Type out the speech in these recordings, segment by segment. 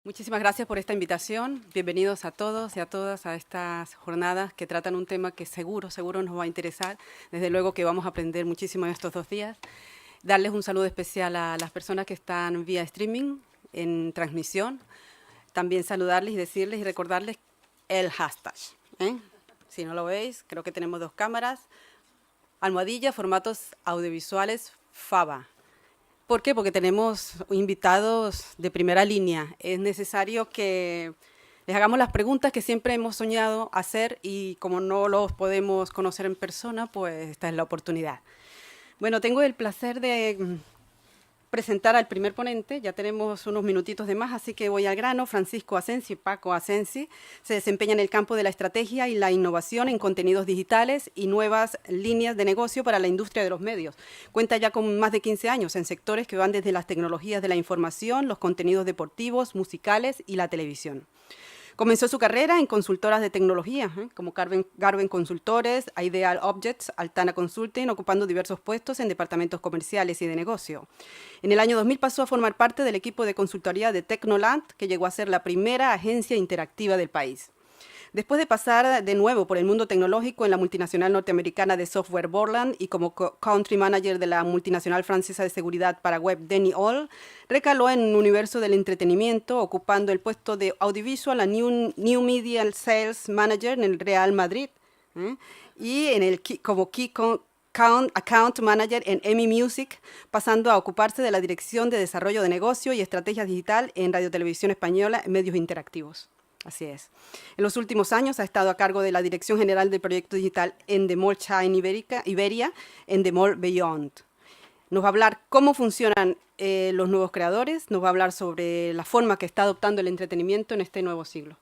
Muchísimas gracias por esta invitación. Bienvenidos a todos y a todas a estas jornadas que tratan un tema que seguro nos va a interesar. Desde luego que vamos a aprender muchísimo en estos 2 días. Darles un saludo especial a las personas que están vía streaming, en transmisión. También saludarles y decirles y recordarles el hashtag, ¿eh? Si no lo veis, creo que tenemos 2 cámaras. Almohadilla, formatos audiovisuales FABA. ¿Por qué? Porque tenemos invitados de primera línea. Es necesario que les hagamos las preguntas que siempre hemos soñado hacer y como no los podemos conocer en persona, pues esta es la oportunidad. Bueno, tengo el placer de presentar al primer ponente. Ya tenemos unos minutitos de más, así que voy al grano. Francisco Asensi, Paco Asensi, se desempeña en el campo de la estrategia y la innovación en contenidos digitales y nuevas líneas de negocio para la industria de los medios. Cuenta ya con más de 15 años en sectores que van desde las tecnologías de la información, los contenidos deportivos, musicales y la televisión. Comenzó su carrera en consultoras de tecnología, como Garven Consultores, Ideal Objects, Altana Consulting, ocupando diversos puestos en departamentos comerciales y de negocio. En el año 2000 pasó a formar parte del equipo de consultoría de Tecnoland, que llegó a ser la primera agencia interactiva del país. Después de pasar de nuevo por el mundo tecnológico en la multinacional norteamericana de software Borland y como country manager de la multinacional francesa de seguridad para web Denny All, recaló en un universo del entretenimiento, ocupando el puesto de Audiovisual and New Media Sales Manager en el Real Madrid, y como Key Account Manager en EMI Music, pasando a ocuparse de la dirección de desarrollo de negocio y estrategia digital en Radio Televisión Española en medios interactivos. Así es. En los últimos años ha estado a cargo de la Dirección General del Proyecto Digital Endemol Shine Iberia, Endemol Beyond. Nos va a hablar cómo funcionan los nuevos creadores, nos va a hablar sobre la forma que está adoptando el entretenimiento en este nuevo siglo.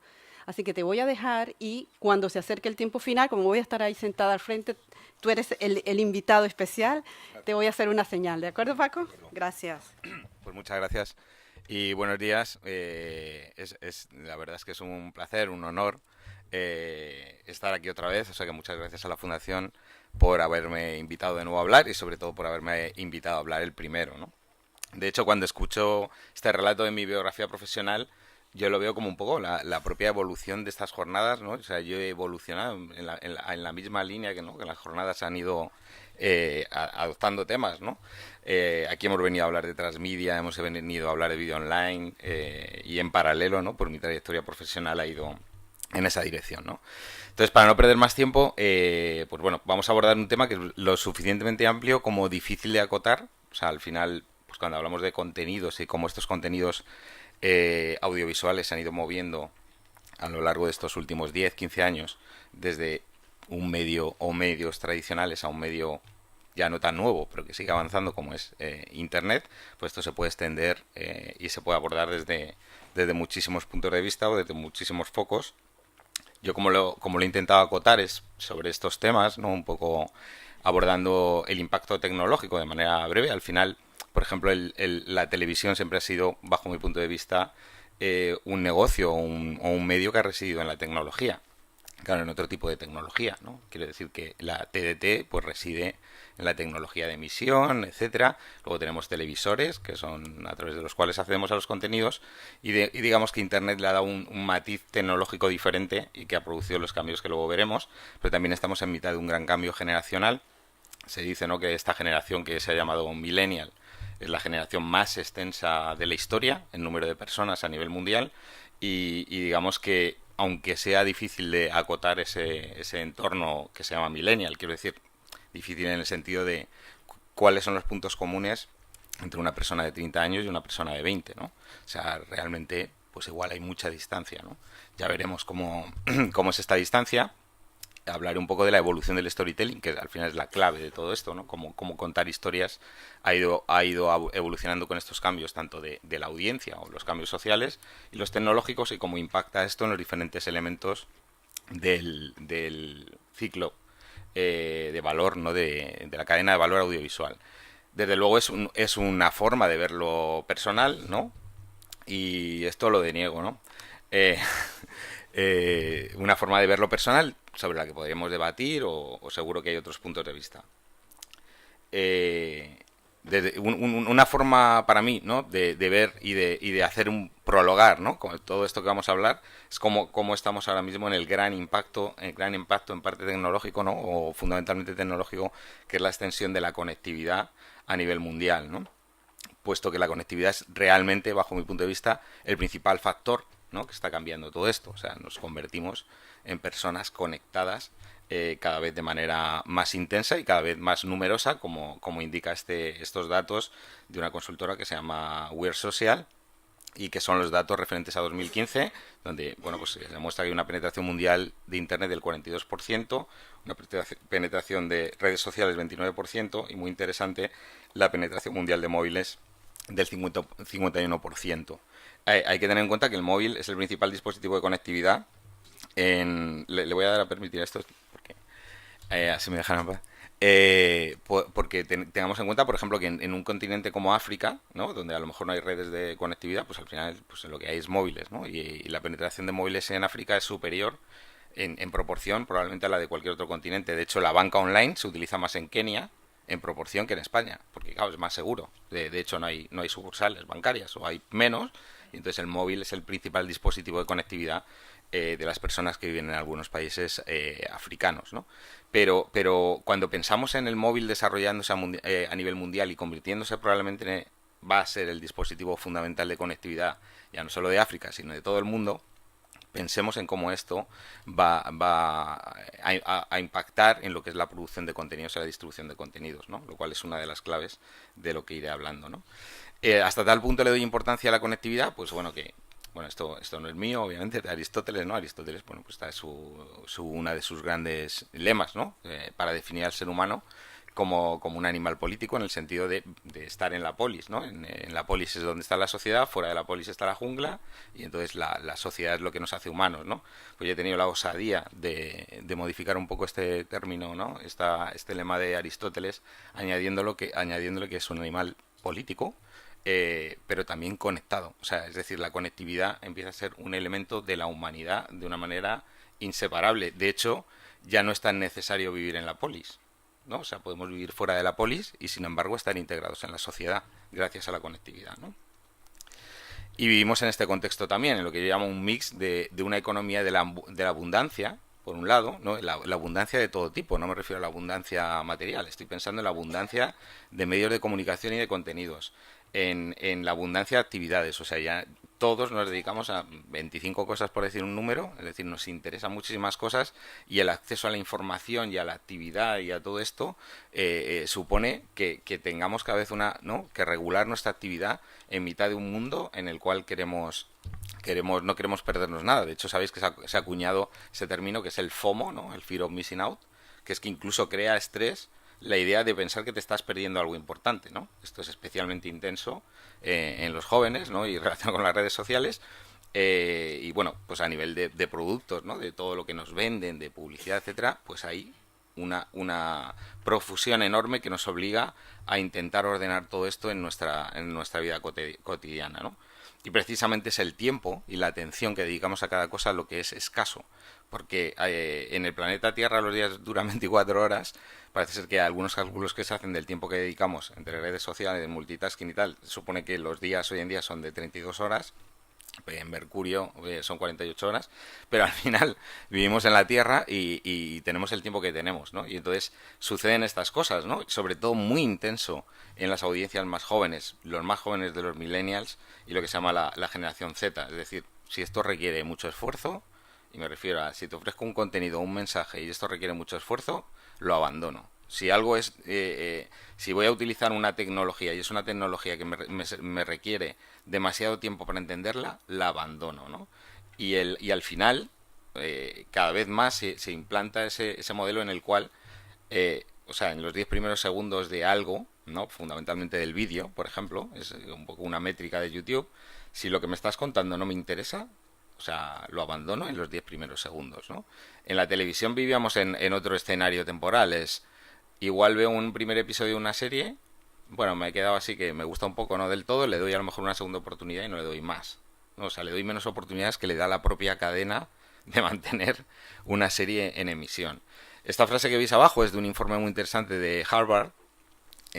Así que te voy a dejar y cuando se acerque el tiempo final, como voy a estar ahí sentada al frente, tú eres el invitado especial, te voy a hacer una señal. ¿De acuerdo, Paco? Gracias. Pues muchas gracias y buenos días. La verdad es que es un placer, un honor estar aquí otra vez. O sea que muchas gracias a la Fundación por haberme invitado de nuevo a hablar y sobre todo por haberme invitado a hablar el primero, ¿no? De hecho, cuando escucho este relato de mi biografía profesional, yo lo veo como un poco la propia evolución de estas jornadas, ¿no? O sea, yo he evolucionado en la misma línea que, ¿no?, que las jornadas han ido adoptando temas, ¿no? Aquí hemos venido a hablar de transmedia, hemos venido a hablar de vídeo online y en paralelo, ¿no?, por mi trayectoria profesional ha ido en esa dirección, ¿no? Entonces, para no perder más tiempo, pues bueno, vamos a abordar un tema que es lo suficientemente amplio como difícil de acotar. O sea, al final, pues cuando hablamos de contenidos y cómo estos contenidos audiovisuales se han ido moviendo a lo largo de estos últimos 10, 15 años, desde un medio o medios tradicionales a un medio ya no tan nuevo, pero que sigue avanzando como es Internet, pues esto se puede extender y se puede abordar desde muchísimos puntos de vista o desde muchísimos focos. Yo como lo he intentado acotar es sobre estos temas, ¿no?, un poco abordando el impacto tecnológico de manera breve. Al final, por ejemplo, la televisión siempre ha sido, bajo mi punto de vista, un negocio o un medio que ha residido en la tecnología. Claro, en otro tipo de tecnología, ¿no? Quiero decir que la TDT pues reside en la tecnología de emisión, etcétera. Luego tenemos televisores, que son a través de los cuales accedemos a los contenidos, y digamos que Internet le ha dado un matiz tecnológico diferente y que ha producido los cambios que luego veremos, pero también estamos en mitad de un gran cambio generacional. Se dice, ¿no?, que esta generación que se ha llamado millennial es la generación más extensa de la historia en número de personas a nivel mundial y digamos que aunque sea difícil de acotar ese entorno que se llama millennial, quiero decir, difícil en el sentido de cuáles son los puntos comunes entre una persona de 30 años y una persona de 20, ¿no? O sea, realmente, pues igual hay mucha distancia, ¿no? Ya veremos cómo es esta distancia. Hablaré un poco de la evolución del storytelling, que al final es la clave de todo esto, ¿no? Cómo contar historias ha ido evolucionando con estos cambios, tanto de la audiencia o los cambios sociales y los tecnológicos, y cómo impacta esto en los diferentes elementos del ciclo de valor, ¿no?, de la cadena de valor audiovisual. Desde luego es una forma de verlo personal, ¿no? Y esto lo deniego, ¿no? Eh, una forma de verlo personal sobre la que podríamos debatir o seguro que hay otros puntos de vista. Eh, una forma para mí, ¿no? de ver y de hacer un prologar, ¿no? Con todo esto que vamos a hablar, es cómo estamos ahora mismo en el gran impacto en parte tecnológico, ¿no? O fundamentalmente tecnológico, que es la extensión de la conectividad a nivel mundial, ¿no? Puesto que la conectividad es realmente, bajo mi punto de vista, el principal factor, ¿no? Que está cambiando todo esto. O sea, nos convertimos en personas conectadas cada vez de manera más intensa y cada vez más numerosa, como indica estos datos de una consultora que se llama Wear Social, y que son los datos referentes a 2015, donde bueno, pues se demuestra que hay una penetración mundial de Internet del 42%, una penetración de redes sociales del 29%, y muy interesante, la penetración mundial de móviles del 51%. Hay que tener en cuenta que el móvil es el principal dispositivo de conectividad. Le voy a dar a permitir esto porque así me dejan en paz. Porque tengamos en cuenta, por ejemplo, que en un continente como África, ¿no? Donde a lo mejor no hay redes de conectividad, pues al final pues lo que hay es móviles, ¿no? Y la penetración de móviles en África es superior en proporción probablemente a la de cualquier otro continente. De hecho, la banca online se utiliza más en Kenia en proporción que en España, porque claro, es más seguro. De hecho, no hay sucursales bancarias, o hay menos, y entonces el móvil es el principal dispositivo de conectividad de las personas que viven en algunos países africanos, ¿no? Pero cuando pensamos en el móvil desarrollándose a nivel mundial y convirtiéndose probablemente va a ser el dispositivo fundamental de conectividad, ya no solo de África, sino de todo el mundo, pensemos en cómo esto va a impactar en lo que es la producción de contenidos y la distribución de contenidos, ¿no? Lo cual es una de las claves de lo que iré hablando, ¿no? Hasta tal punto le doy importancia a la conectividad, pues bueno, esto no es mío, obviamente, de Aristóteles, ¿no? Aristóteles, bueno, pues está una de sus grandes lemas, ¿no? Para definir al ser humano como un animal político, en el sentido de estar en la polis, ¿no? En la polis es donde está la sociedad, fuera de la polis está la jungla, y entonces la sociedad es lo que nos hace humanos, ¿no? Pues yo he tenido la osadía de modificar un poco este término, ¿no? Este lema de Aristóteles, añadiéndole que es un animal político, pero también conectado. O sea, es decir, la conectividad empieza a ser un elemento de la humanidad de una manera inseparable. De hecho, ya no es tan necesario vivir en la polis, ¿no? O sea, podemos vivir fuera de la polis y sin embargo estar integrados en la sociedad gracias a la conectividad, ¿no? Y vivimos en este contexto también, en lo que yo llamo un mix de una economía de la abundancia, por un lado, ¿no? La abundancia de todo tipo, no me refiero a la abundancia material, estoy pensando en la abundancia de medios de comunicación y de contenidos, en la abundancia de actividades. O sea, ya todos nos dedicamos a 25 cosas, por decir un número, es decir, nos interesan muchísimas cosas, y el acceso a la información y a la actividad y a todo esto supone que tengamos cada vez ¿no? que regular nuestra actividad en mitad de un mundo en el cual no queremos perdernos nada. De hecho, sabéis que se ha acuñado ese término que es el FOMO, ¿no? El Fear of Missing Out, que es que incluso crea estrés la idea de pensar que te estás perdiendo algo importante, ¿no? Esto es especialmente intenso en los jóvenes, ¿no? Y relacionado con las redes sociales. Y bueno, pues a nivel de productos, ¿no? De todo lo que nos venden, de publicidad, etcétera, pues hay una profusión enorme que nos obliga a intentar ordenar todo esto en nuestra vida cotidiana, ¿no? Y precisamente es el tiempo y la atención que dedicamos a cada cosa lo que es escaso. Porque en el planeta Tierra los días duran 24 horas. Parece ser que algunos cálculos que se hacen del tiempo que dedicamos entre redes sociales, de multitasking y tal, supone que los días hoy en día son de 32 horas. En Mercurio son 48 horas, pero al final vivimos en la Tierra y tenemos el tiempo que tenemos, ¿no? Y entonces suceden estas cosas, ¿no? Sobre todo muy intenso en las audiencias más jóvenes, los más jóvenes de los millennials y lo que se llama la generación Z. Es decir, si esto requiere mucho esfuerzo, y me refiero a si te ofrezco un contenido, un mensaje y esto requiere mucho esfuerzo, lo abandono. Si voy a utilizar una tecnología y es una tecnología que me requiere demasiado tiempo para entenderla, la abandono, ¿no? Y al final, cada vez más se implanta ese modelo en el cual, o sea, en los 10 primeros segundos de algo, ¿no? Fundamentalmente del vídeo, por ejemplo, es un poco una métrica de YouTube, si lo que me estás contando no me interesa, o sea, lo abandono en los 10 primeros segundos, ¿no? En la televisión vivíamos en otro escenario temporal. Igual veo un primer episodio de una serie, bueno, me he quedado así que me gusta un poco, no del todo, le doy a lo mejor una segunda oportunidad y no le doy más, ¿no? O sea, le doy menos oportunidades que le da la propia cadena de mantener una serie en emisión. Esta frase que veis abajo es de un informe muy interesante de Harvard,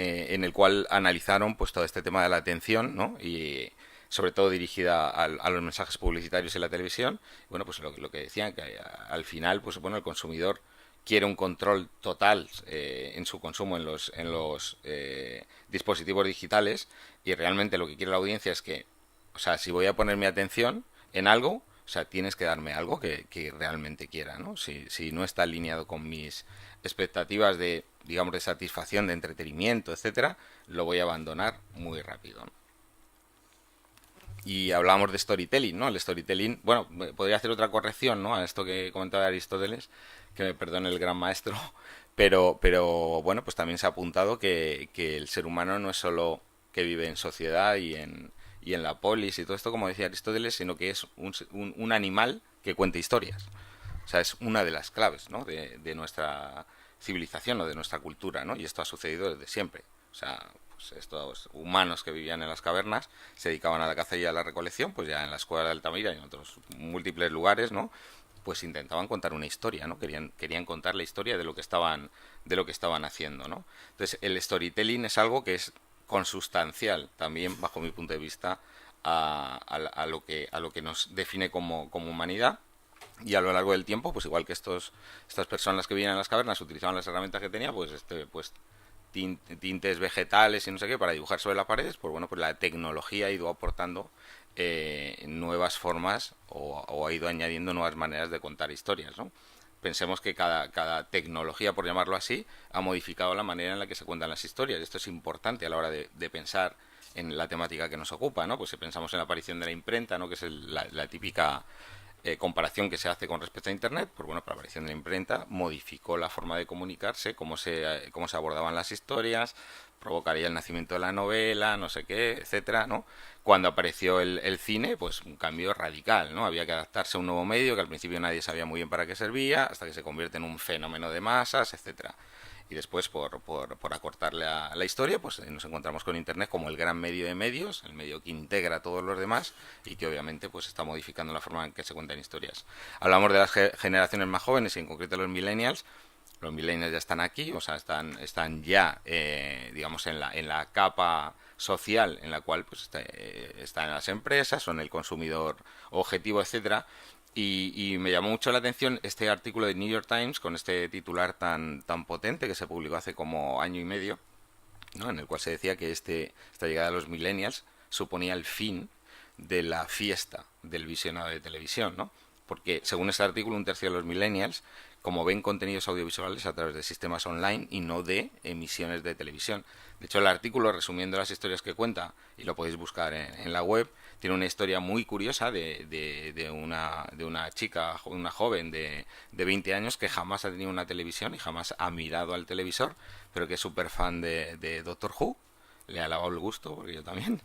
en el cual analizaron pues todo este tema de la atención, ¿no? Y sobre todo dirigida a los mensajes publicitarios en la televisión. Bueno, pues lo que decían, que al final, pues bueno, el consumidor quiere un control total en su consumo en los dispositivos digitales, y realmente lo que quiere la audiencia es que, o sea, si voy a poner mi atención en algo, o sea, tienes que darme algo que realmente quiera, ¿no? Si no está alineado con mis expectativas de, digamos, de satisfacción, de entretenimiento, etcétera, lo voy a abandonar muy rápido, ¿no? Y hablábamos de storytelling, ¿no? El storytelling, bueno, podría hacer otra corrección, ¿no? A esto que comentaba Aristóteles, que me perdone el gran maestro, pero bueno, pues también se ha apuntado que el ser humano no es solo que vive en sociedad y en la polis y todo esto, como decía Aristóteles, sino que es un animal que cuenta historias. O sea, es una de las claves, ¿no? De nuestra civilización o de nuestra cultura, ¿no? Y esto ha sucedido desde siempre. O sea, pues estos humanos que vivían en las cavernas se dedicaban a la caza y a la recolección, pues ya en la escuela de Altamira y en otros múltiples lugares, ¿no? Pues intentaban contar una historia, ¿no? Querían contar la historia de lo que estaban haciendo, ¿no? Entonces, el storytelling es algo que es consustancial también, bajo mi punto de vista, a lo que nos define como humanidad. Y a lo largo del tiempo, pues igual que estas personas que vivían en las cavernas utilizaban las herramientas que tenía, pues tintes vegetales y no sé qué para dibujar sobre las paredes, pues bueno, pues la tecnología ha ido aportando nuevas formas o ha ido añadiendo nuevas maneras de contar historias, ¿no? Pensemos que cada tecnología, por llamarlo así, ha modificado la manera en la que se cuentan las historias. Esto es importante a la hora de pensar en la temática que nos ocupa, ¿no? Pues si pensamos en la aparición de la imprenta, ¿no? Que es la típica comparación que se hace con respecto a Internet, pues bueno, la aparición de la imprenta modificó la forma de comunicarse, cómo se abordaban las historias, provocaría el nacimiento de la novela, no sé qué, etcétera, ¿no? Cuando apareció el cine, pues un cambio radical, ¿no? Había que adaptarse a un nuevo medio que al principio nadie sabía muy bien para qué servía, hasta que se convierte en un fenómeno de masas, etcétera. Y después, por acortarle a la historia, pues nos encontramos con Internet como el gran medio de medios, el medio que integra a todos los demás y que obviamente pues está modificando la forma en que se cuentan historias. Hablamos de las generaciones más jóvenes y en concreto los millennials. Los millennials ya están aquí, o sea, están ya, digamos, en la capa social en la cual pues están las empresas, son el consumidor objetivo, etcétera. Y me llamó mucho la atención este artículo de New York Times con este titular tan potente que se publicó hace como año y medio, ¿no? En el cual se decía que esta llegada de los millennials suponía el fin de la fiesta del visionado de televisión, ¿no? Porque según este artículo, un tercio de los millennials, como ven contenidos audiovisuales a través de sistemas online y no de emisiones de televisión. De hecho, el artículo, resumiendo las historias que cuenta, y lo podéis buscar en la web, tiene una historia muy curiosa de una chica, una joven de 20 años que jamás ha tenido una televisión y jamás ha mirado al televisor, pero que es súper fan de Doctor Who. Le ha lavado el gusto, porque yo también,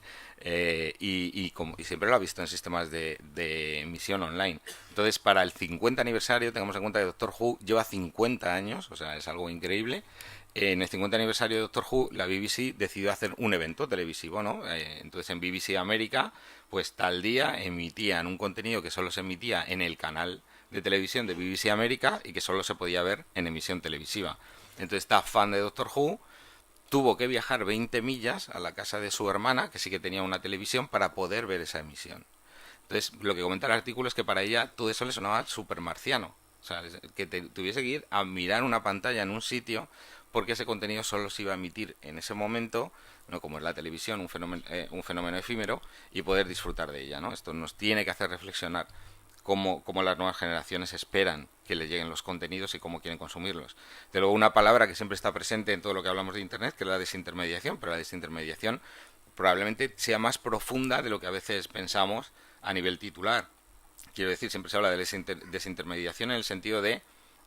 y siempre lo ha visto en sistemas de emisión online. Entonces, para el 50 aniversario, tengamos en cuenta que Doctor Who lleva 50 años, o sea, es algo increíble. En el 50 aniversario de Doctor Who, la BBC decidió hacer un evento televisivo, ¿no? Entonces, en BBC América, pues tal día emitían un contenido que solo se emitía en el canal de televisión de BBC América y que solo se podía ver en emisión televisiva. Entonces, esta fan de Doctor Who tuvo que viajar 20 millas a la casa de su hermana, que sí que tenía una televisión, para poder ver esa emisión. Entonces, lo que comenta el artículo es que para ella todo eso le sonaba súper marciano. O sea, que tuviese que ir a mirar una pantalla en un sitio porque ese contenido solo se iba a emitir en ese momento, no como es la televisión, un fenómeno efímero, y poder disfrutar de ella, ¿no? Esto nos tiene que hacer reflexionar cómo las nuevas generaciones esperan que les lleguen los contenidos y cómo quieren consumirlos. De luego, una palabra que siempre está presente en todo lo que hablamos de Internet, que es la desintermediación, pero la desintermediación probablemente sea más profunda de lo que a veces pensamos a nivel titular. Quiero decir, siempre se habla de desintermediación en el sentido de,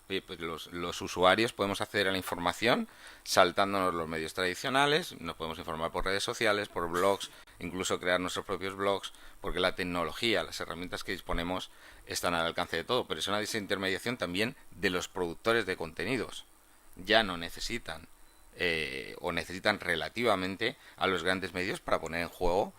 oye, pues los usuarios podemos acceder a la información saltándonos los medios tradicionales, nos podemos informar por redes sociales, por blogs, incluso crear nuestros propios blogs, porque la tecnología, las herramientas que disponemos están al alcance de todo, pero es una desintermediación también de los productores de contenidos. Ya no necesitan o necesitan relativamente a los grandes medios para poner en juego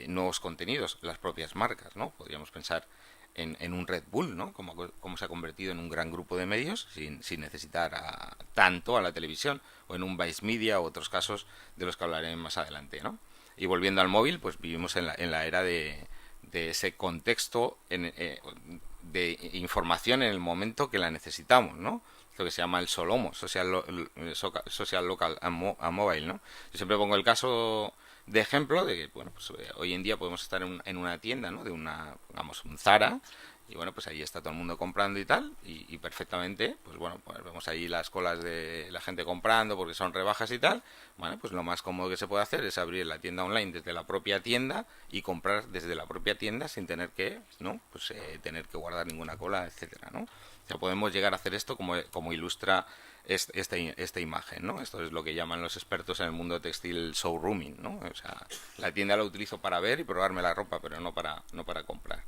nuevos contenidos, las propias marcas, ¿no? Podríamos pensar en un Red Bull, ¿no? Como se ha convertido en un gran grupo de medios sin necesitar tanto a la televisión, o en un Vice Media, o otros casos de los que hablaré más adelante, ¿no? Y volviendo al móvil, pues vivimos en la era de ese contexto de información en el momento que la necesitamos, ¿no? Lo que se llama el SOLOMO, Social Local and Mobile, ¿no? Yo siempre pongo el caso de ejemplo de que, bueno, pues hoy en día podemos estar en una tienda, ¿no? De digamos, un Zara, y bueno, pues ahí está todo el mundo comprando y tal, y perfectamente, pues bueno, pues vemos ahí las colas de la gente comprando porque son rebajas y tal. Bueno, pues lo más cómodo que se puede hacer es abrir la tienda online desde la propia tienda y comprar desde la propia tienda sin tener que, ¿no? Pues tener que guardar ninguna cola, etcétera, ¿no? O sea, podemos llegar a hacer esto como ilustra esta imagen, ¿no? Esto es lo que llaman los expertos en el mundo textil showrooming, ¿no? O sea, la tienda la utilizo para ver y probarme la ropa, pero no para comprar.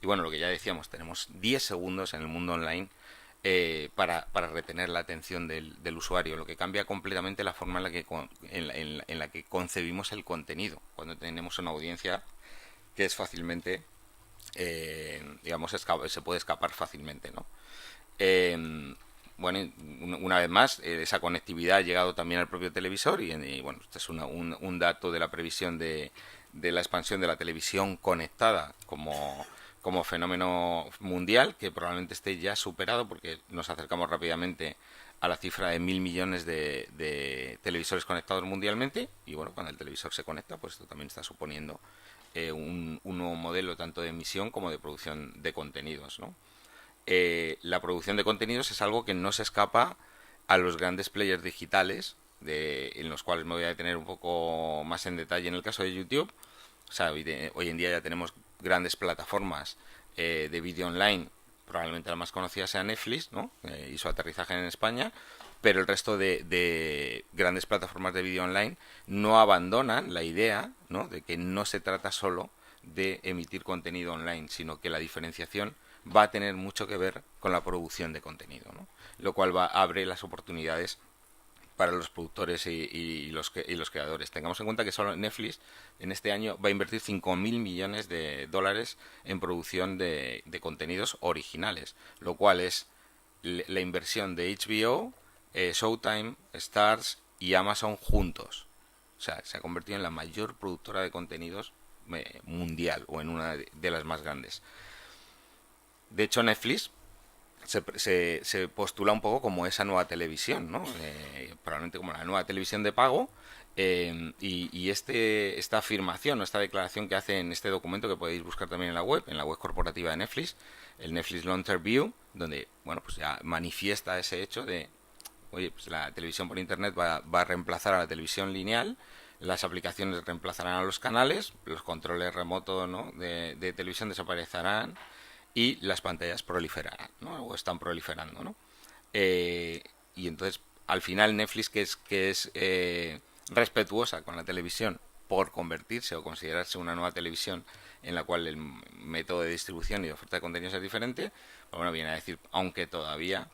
Y bueno, lo que ya decíamos, tenemos 10 segundos en el mundo online para retener la atención del usuario, lo que cambia completamente la forma en la que concebimos el contenido, cuando tenemos una audiencia que es fácilmente, digamos, se puede escapar fácilmente, ¿no? Bueno, una vez más, esa conectividad ha llegado también al propio televisor y bueno, este es un dato de la previsión de la expansión de la televisión conectada como fenómeno mundial, que probablemente esté ya superado porque nos acercamos rápidamente a la cifra de 1.000 millones de televisores conectados mundialmente. Y bueno, cuando el televisor se conecta, pues esto también está suponiendo un nuevo modelo tanto de emisión como de producción de contenidos, ¿no? La producción de contenidos es algo que no se escapa a los grandes players digitales, en los cuales me voy a detener un poco más en detalle en el caso de YouTube. O sea, hoy en día ya tenemos grandes plataformas de vídeo online, probablemente la más conocida sea Netflix, ¿no? Y su aterrizaje en España, pero el resto de grandes plataformas de vídeo online no abandonan la idea, ¿no? De que no se trata solo de emitir contenido online, sino que la diferenciación va a tener mucho que ver con la producción de contenido, ¿no? Lo cual abre las oportunidades para los productores y los creadores. Tengamos en cuenta que solo Netflix en este año va a invertir 5.000 millones de dólares en producción de contenidos originales, lo cual es la inversión de HBO, Showtime, Starz y Amazon juntos. O sea, se ha convertido en la mayor productora de contenidos mundial, o en una de las más grandes. De hecho, Netflix se postula un poco como esa nueva televisión, ¿no? Probablemente como la nueva televisión de pago. Y esta afirmación o esta declaración que hace en este documento, que podéis buscar también en la web corporativa de Netflix, el Netflix Long Term View, donde, bueno, pues ya manifiesta ese hecho de, oye, pues la televisión por internet va a reemplazar a la televisión lineal, las aplicaciones reemplazarán a los canales, los controles remotos, ¿no? de televisión desaparecerán, y las pantallas proliferarán, ¿no? O están proliferando, ¿no? Y entonces, al final, Netflix, que es respetuosa con la televisión por convertirse o considerarse una nueva televisión en la cual el método de distribución y de oferta de contenidos es diferente, pues bueno, viene a decir, aunque todavía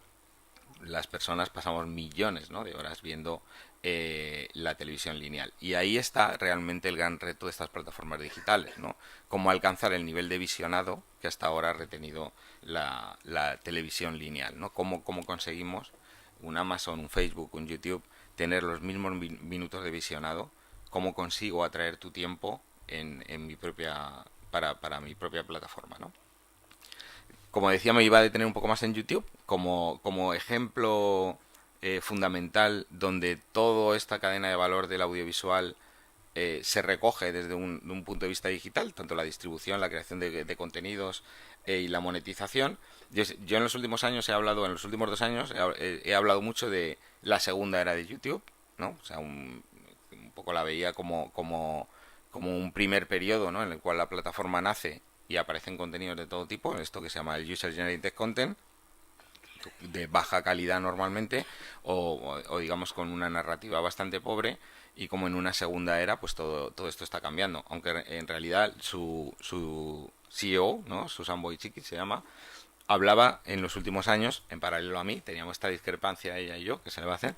las personas pasamos millones, ¿no? de horas viendo la televisión lineal. Y ahí está realmente el gran reto de estas plataformas digitales, ¿no? Cómo alcanzar el nivel de visionado que hasta ahora ha retenido la televisión lineal, ¿no? Cómo conseguimos un Amazon, un Facebook, un YouTube tener los mismos minutos de visionado, cómo consigo atraer tu tiempo en mi propia para mi propia plataforma, ¿no? Como decía, me iba a detener un poco más en YouTube como ejemplo fundamental donde toda esta cadena de valor del audiovisual se recoge desde un punto de vista digital, tanto la distribución, la creación de contenidos y la monetización. Yo en los últimos años en los últimos 2 años he hablado mucho de la segunda era de YouTube, ¿no? O sea, un poco la veía como un primer periodo, ¿no? En el cual la plataforma nace y aparecen contenidos de todo tipo, esto que se llama el User Generated Content, de baja calidad normalmente, o digamos con una narrativa bastante pobre, y como en una segunda era, pues todo esto está cambiando, aunque en realidad su CEO, ¿no? Susan Wojcicki se llama, hablaba en los últimos años, en paralelo a mí, teníamos esta discrepancia ella y yo, que se le va a hacer,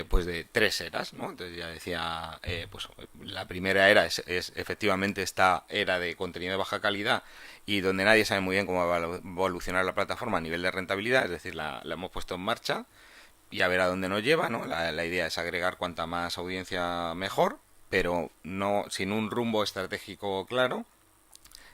pues de 3 eras, ¿no? Entonces ya decía, pues la primera era es efectivamente esta era de contenido de baja calidad y donde nadie sabe muy bien cómo va a evolucionar la plataforma a nivel de rentabilidad, es decir, la hemos puesto en marcha y a ver a dónde nos lleva, ¿no? La idea es agregar cuanta más audiencia mejor, pero no sin un rumbo estratégico claro.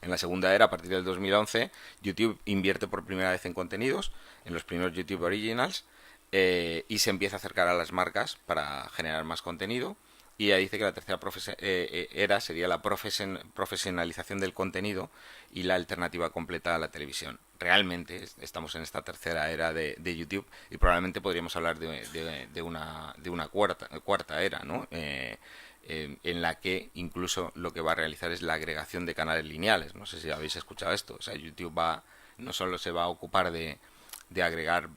En la segunda era, a partir del 2011, YouTube invierte por primera vez en contenidos, en los primeros YouTube Originals, y se empieza a acercar a las marcas para generar más contenido. Y ya dice que la tercera era sería la profesionalización del contenido y la alternativa completa a la televisión. Realmente estamos en esta tercera era de YouTube y probablemente podríamos hablar de una cuarta era, ¿no? En la que incluso lo que va a realizar es la agregación de canales lineales. No sé si habéis escuchado esto. O sea, YouTube no solo se va a ocupar de agregar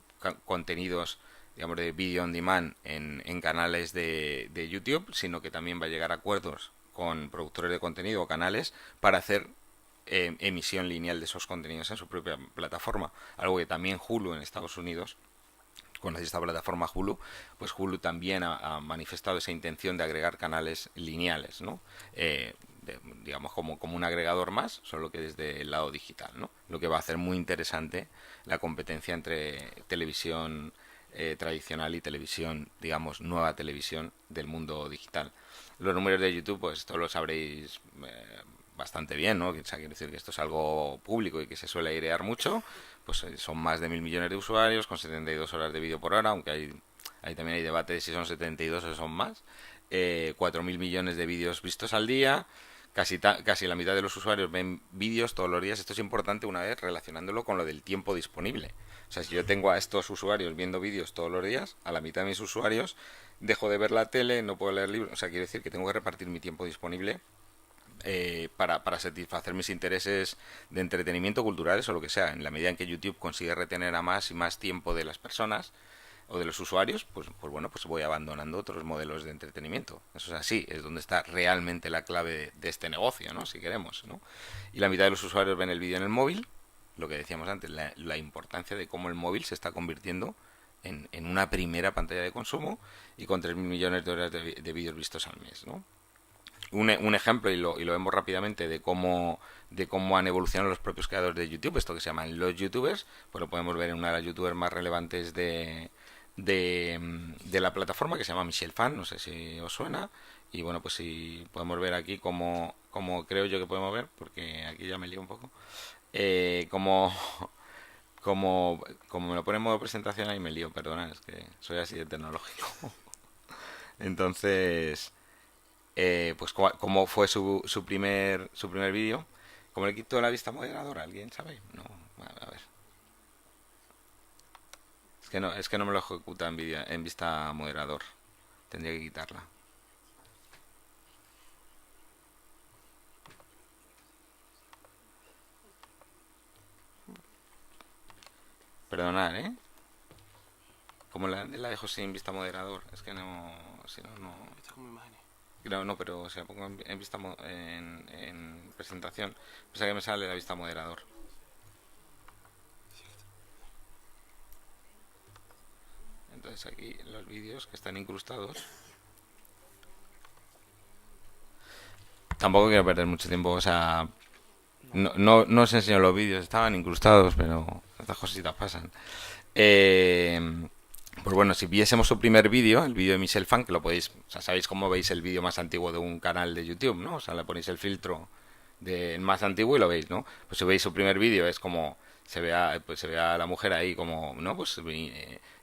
contenidos, digamos, de video on demand en canales de YouTube, sino que también va a llegar a acuerdos con productores de contenido o canales para hacer emisión lineal de esos contenidos en su propia plataforma. Algo que también Hulu en Estados Unidos, con esta plataforma Hulu, pues Hulu también ha manifestado esa intención de agregar canales lineales, ¿no? Digamos como un agregador más, solo que desde el lado digital, ¿no? Lo que va a hacer muy interesante la competencia entre televisión tradicional y televisión, digamos, nueva televisión del mundo digital. Los números de YouTube, pues esto lo sabréis bastante bien, ¿no? O sea, quiero decir que esto es algo público y que se suele airear mucho. Pues son más de 1.000 millones de usuarios con 72 horas de vídeo por hora, aunque ahí también hay debate de si son 72 o son más. 4.000 millones de vídeos vistos al día. Casi la mitad de los usuarios ven vídeos todos los días. Esto es importante una vez relacionándolo con lo del tiempo disponible. O sea, si yo tengo a estos usuarios viendo vídeos todos los días, a la mitad de mis usuarios dejo de ver la tele, no puedo leer libros. O sea, quiero decir que tengo que repartir mi tiempo disponible para satisfacer mis intereses de entretenimiento, culturales o lo que sea. En la medida en que YouTube consigue retener a más y más tiempo de las personas o de los usuarios, pues bueno, pues voy abandonando otros modelos de entretenimiento. Eso es así, es donde está realmente la clave de este negocio, ¿no? Si queremos, ¿no? Y la mitad de los usuarios ven el vídeo en el móvil, lo que decíamos antes, la importancia de cómo el móvil se está convirtiendo en una primera pantalla de consumo y con 3.000 millones de horas de vídeos vistos al mes, ¿no? Un ejemplo, y lo vemos rápidamente, de cómo han evolucionado los propios creadores de YouTube, esto que se llaman los youtubers, pues lo podemos ver en una de las youtubers más relevantes de la plataforma, que se llama Michelle Fan, no sé si os suena. Y bueno, pues si podemos ver aquí como creo yo que podemos ver, porque aquí ya me lío un poco, como como me lo pone en modo presentación ahí me lío, perdona, es que soy así de tecnológico. Entonces, pues cómo fue su primer vídeo. ¿Cómo le quitó la vista moderadora? ¿Alguien sabe? No, a ver. Es que no me lo ejecuta en vista moderador. Tendría que quitarla. Perdonad, ¿eh? ¿Cómo la dejo sin vista moderador? Es que no... Si no, no... Está como imágenes. No, pero si la pongo en vista en presentación, pensaba que me sale la vista moderador. Entonces aquí los vídeos que están incrustados. Tampoco quiero perder mucho tiempo, o sea, no os enseño los vídeos, estaban incrustados, pero estas cositas pasan. Pues bueno, si viésemos su primer vídeo, el vídeo de Michelle Fan, que lo podéis, o sea, sabéis cómo veis el vídeo más antiguo de un canal de YouTube, ¿no? O sea, le ponéis el filtro del más antiguo y lo veis, ¿no? Pues si veis su primer vídeo es como se ve a la mujer ahí como, ¿no? Pues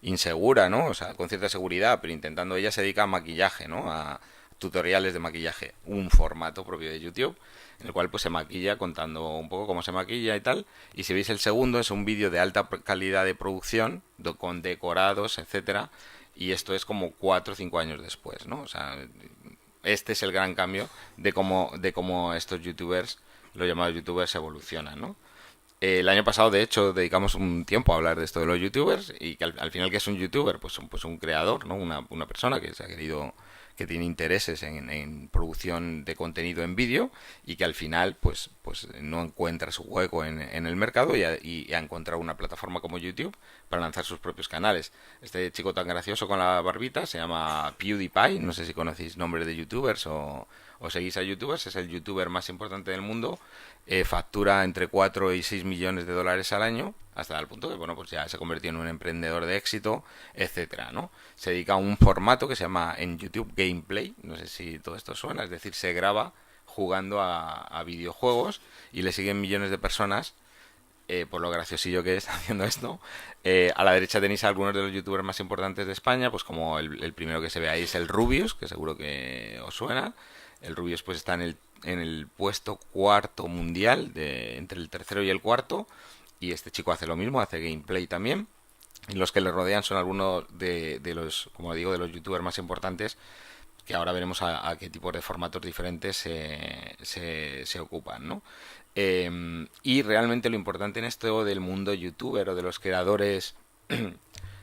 insegura, ¿no? O sea, con cierta seguridad, pero intentando, ella se dedica a maquillaje, ¿no? A tutoriales de maquillaje, un formato propio de YouTube en el cual pues se maquilla contando un poco cómo se maquilla y tal. Y si veis el segundo es un vídeo de alta calidad de producción con decorados, etcétera, y esto es como 4 o 5 años después, ¿no? O sea, este es el gran cambio de cómo estos youtubers, los llamados youtubers, evolucionan, ¿no? El año pasado, de hecho, dedicamos un tiempo a hablar de esto de los youtubers y que al final, ¿qué es un youtuber? Pues un creador, ¿no? Una persona que se ha querido que tiene intereses en producción de contenido en vídeo y que al final pues no encuentra su hueco en el mercado y ha encontrado una plataforma como YouTube para lanzar sus propios canales. Este chico tan gracioso con la barbita se llama PewDiePie, no sé si conocéis nombres de youtubers o seguís a youtubers, es el youtuber más importante del mundo, factura entre 4 y 6 millones de dólares al año, hasta el punto que bueno, pues ya se convirtió en un emprendedor de éxito, etcétera, ¿no? Se dedica a un formato que se llama en YouTube gameplay, no sé si todo esto suena, es decir, se graba jugando a videojuegos y le siguen millones de personas por lo graciosillo que es haciendo esto. A la derecha tenéis a algunos de los youtubers más importantes de España, pues como el primero que se ve ahí es el Rubius, que seguro que os suena. El Rubius pues está en el puesto cuarto mundial, entre el tercero y el cuarto, y este chico hace lo mismo, hace gameplay también. Y los que le rodean son algunos de los, como digo, de los youtubers más importantes, que ahora veremos a qué tipos de formatos diferentes se ocupan, ¿no? Y realmente lo importante en esto del mundo youtuber o de los creadores,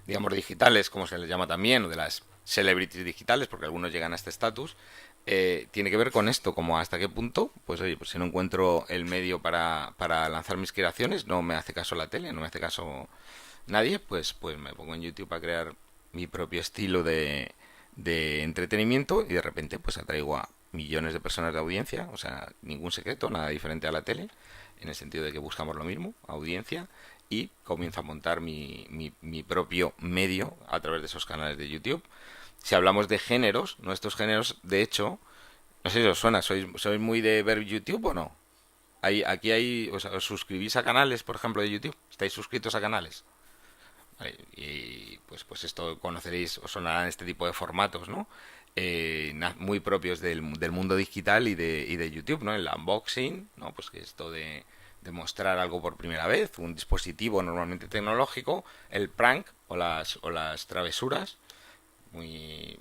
digamos, digitales, como se les llama también, o de las celebrities digitales, porque algunos llegan a este estatus, tiene que ver con esto, como hasta qué punto, pues oye, pues si no encuentro el medio para lanzar mis creaciones, no me hace caso la tele, no me hace caso nadie, pues me pongo en YouTube a crear mi propio estilo de entretenimiento y de repente pues atraigo a millones de personas de audiencia, o sea, ningún secreto, nada diferente a la tele, en el sentido de que buscamos lo mismo, audiencia, y comienzo a montar mi propio medio a través de esos canales de YouTube. Si hablamos de géneros, nuestros géneros, de hecho, no sé si os suena, ¿sois muy de ver YouTube o no? Aquí hay, o sea, ¿os suscribís a canales, por ejemplo, de YouTube? ¿Estáis suscritos a canales? Vale, y pues esto conoceréis, os sonarán este tipo de formatos, ¿no? Muy propios del mundo digital y de YouTube, ¿no? El unboxing, ¿no? Pues que esto de mostrar algo por primera vez, un dispositivo normalmente tecnológico, el prank o las travesuras, muy,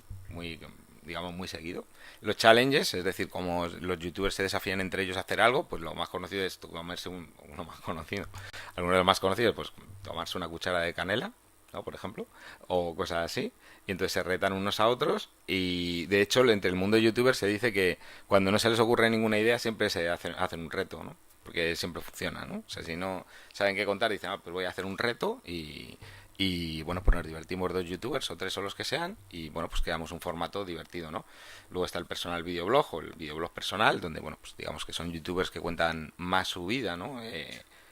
digamos, muy seguido. Los challenges, es decir, como los youtubers se desafían entre ellos a hacer algo, pues lo más conocido es comerse uno más conocido. Algunos de los más conocidos, pues tomarse una cuchara de canela, ¿no? Por ejemplo, o cosas así. Y entonces se retan unos a otros. Y de hecho, entre el mundo de youtubers se dice que cuando no se les ocurre ninguna idea, siempre se hacen un reto, ¿no? Porque siempre funciona, ¿no? O sea, si no saben qué contar, dicen, pues voy a hacer un reto y bueno, pues nos divertimos dos youtubers o tres o los que sean y bueno, pues creamos un formato divertido, ¿no? Luego está el personal videoblog o el videoblog personal, donde bueno, pues digamos que son youtubers que cuentan más su vida, ¿no?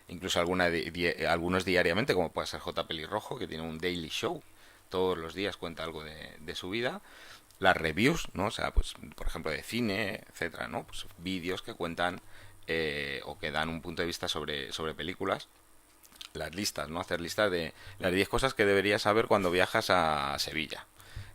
Incluso algunos diariamente, como puede ser J. Pelirrojo, que tiene un daily show, todos los días cuenta algo de su vida. Las reviews, ¿no? O sea, pues por ejemplo de cine, etcétera, ¿no? Pues vídeos que cuentan o que dan un punto de vista sobre películas. Las listas, ¿no? Hacer listas de las 10 cosas que deberías saber cuando viajas a Sevilla.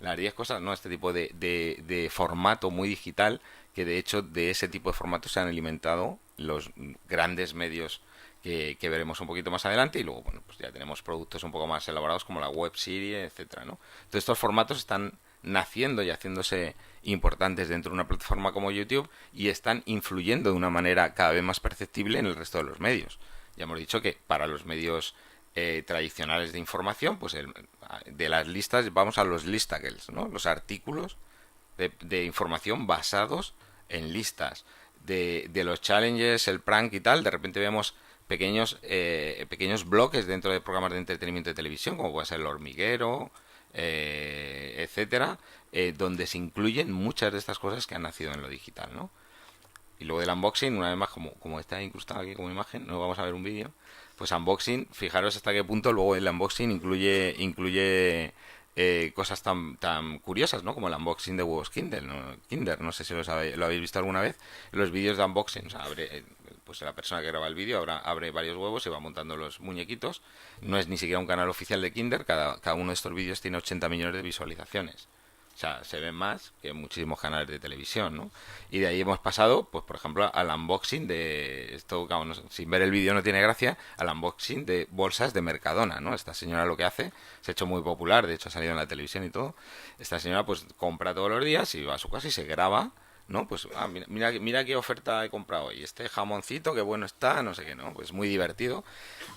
Las 10 cosas, ¿no? Este tipo de formato muy digital, que de hecho de ese tipo de formato se han alimentado los grandes medios que veremos un poquito más adelante y luego, bueno, pues ya tenemos productos un poco más elaborados como la web serie, etcétera, ¿no? Entonces estos formatos están naciendo y haciéndose importantes dentro de una plataforma como YouTube y están influyendo de una manera cada vez más perceptible en el resto de los medios. Ya hemos dicho que para los medios tradicionales de información, pues de las listas vamos a los listagles, ¿no? Los artículos de información basados en listas. De los challenges, el prank y tal, de repente vemos pequeños bloques dentro de programas de entretenimiento de televisión, como puede ser El Hormiguero, etcétera, donde se incluyen muchas de estas cosas que han nacido en lo digital, ¿no? Y luego del unboxing, una vez más, como está incrustado aquí como imagen, no vamos a ver un vídeo. Pues unboxing, fijaros hasta qué punto luego el unboxing incluye cosas tan curiosas, ¿no? Como el unboxing de huevos Kinder, no sé si lo habéis visto alguna vez. Los vídeos de unboxing, o sea, pues la persona que graba el vídeo abre varios huevos y va montando los muñequitos. No es ni siquiera un canal oficial de Kinder, cada uno de estos vídeos tiene 80 millones de visualizaciones. O sea, se ven más que en muchísimos canales de televisión, ¿no? Y de ahí hemos pasado, pues por ejemplo, al unboxing de esto, claro, sin ver el vídeo no tiene gracia, al unboxing de bolsas de Mercadona, ¿no? Esta señora lo que hace, se ha hecho muy popular, de hecho ha salido en la televisión y todo. Esta señora pues compra todos los días y va a su casa y se graba, ¿no? Pues, mira qué oferta he comprado hoy, este jamoncito, qué bueno está, no sé qué, ¿no? Pues muy divertido.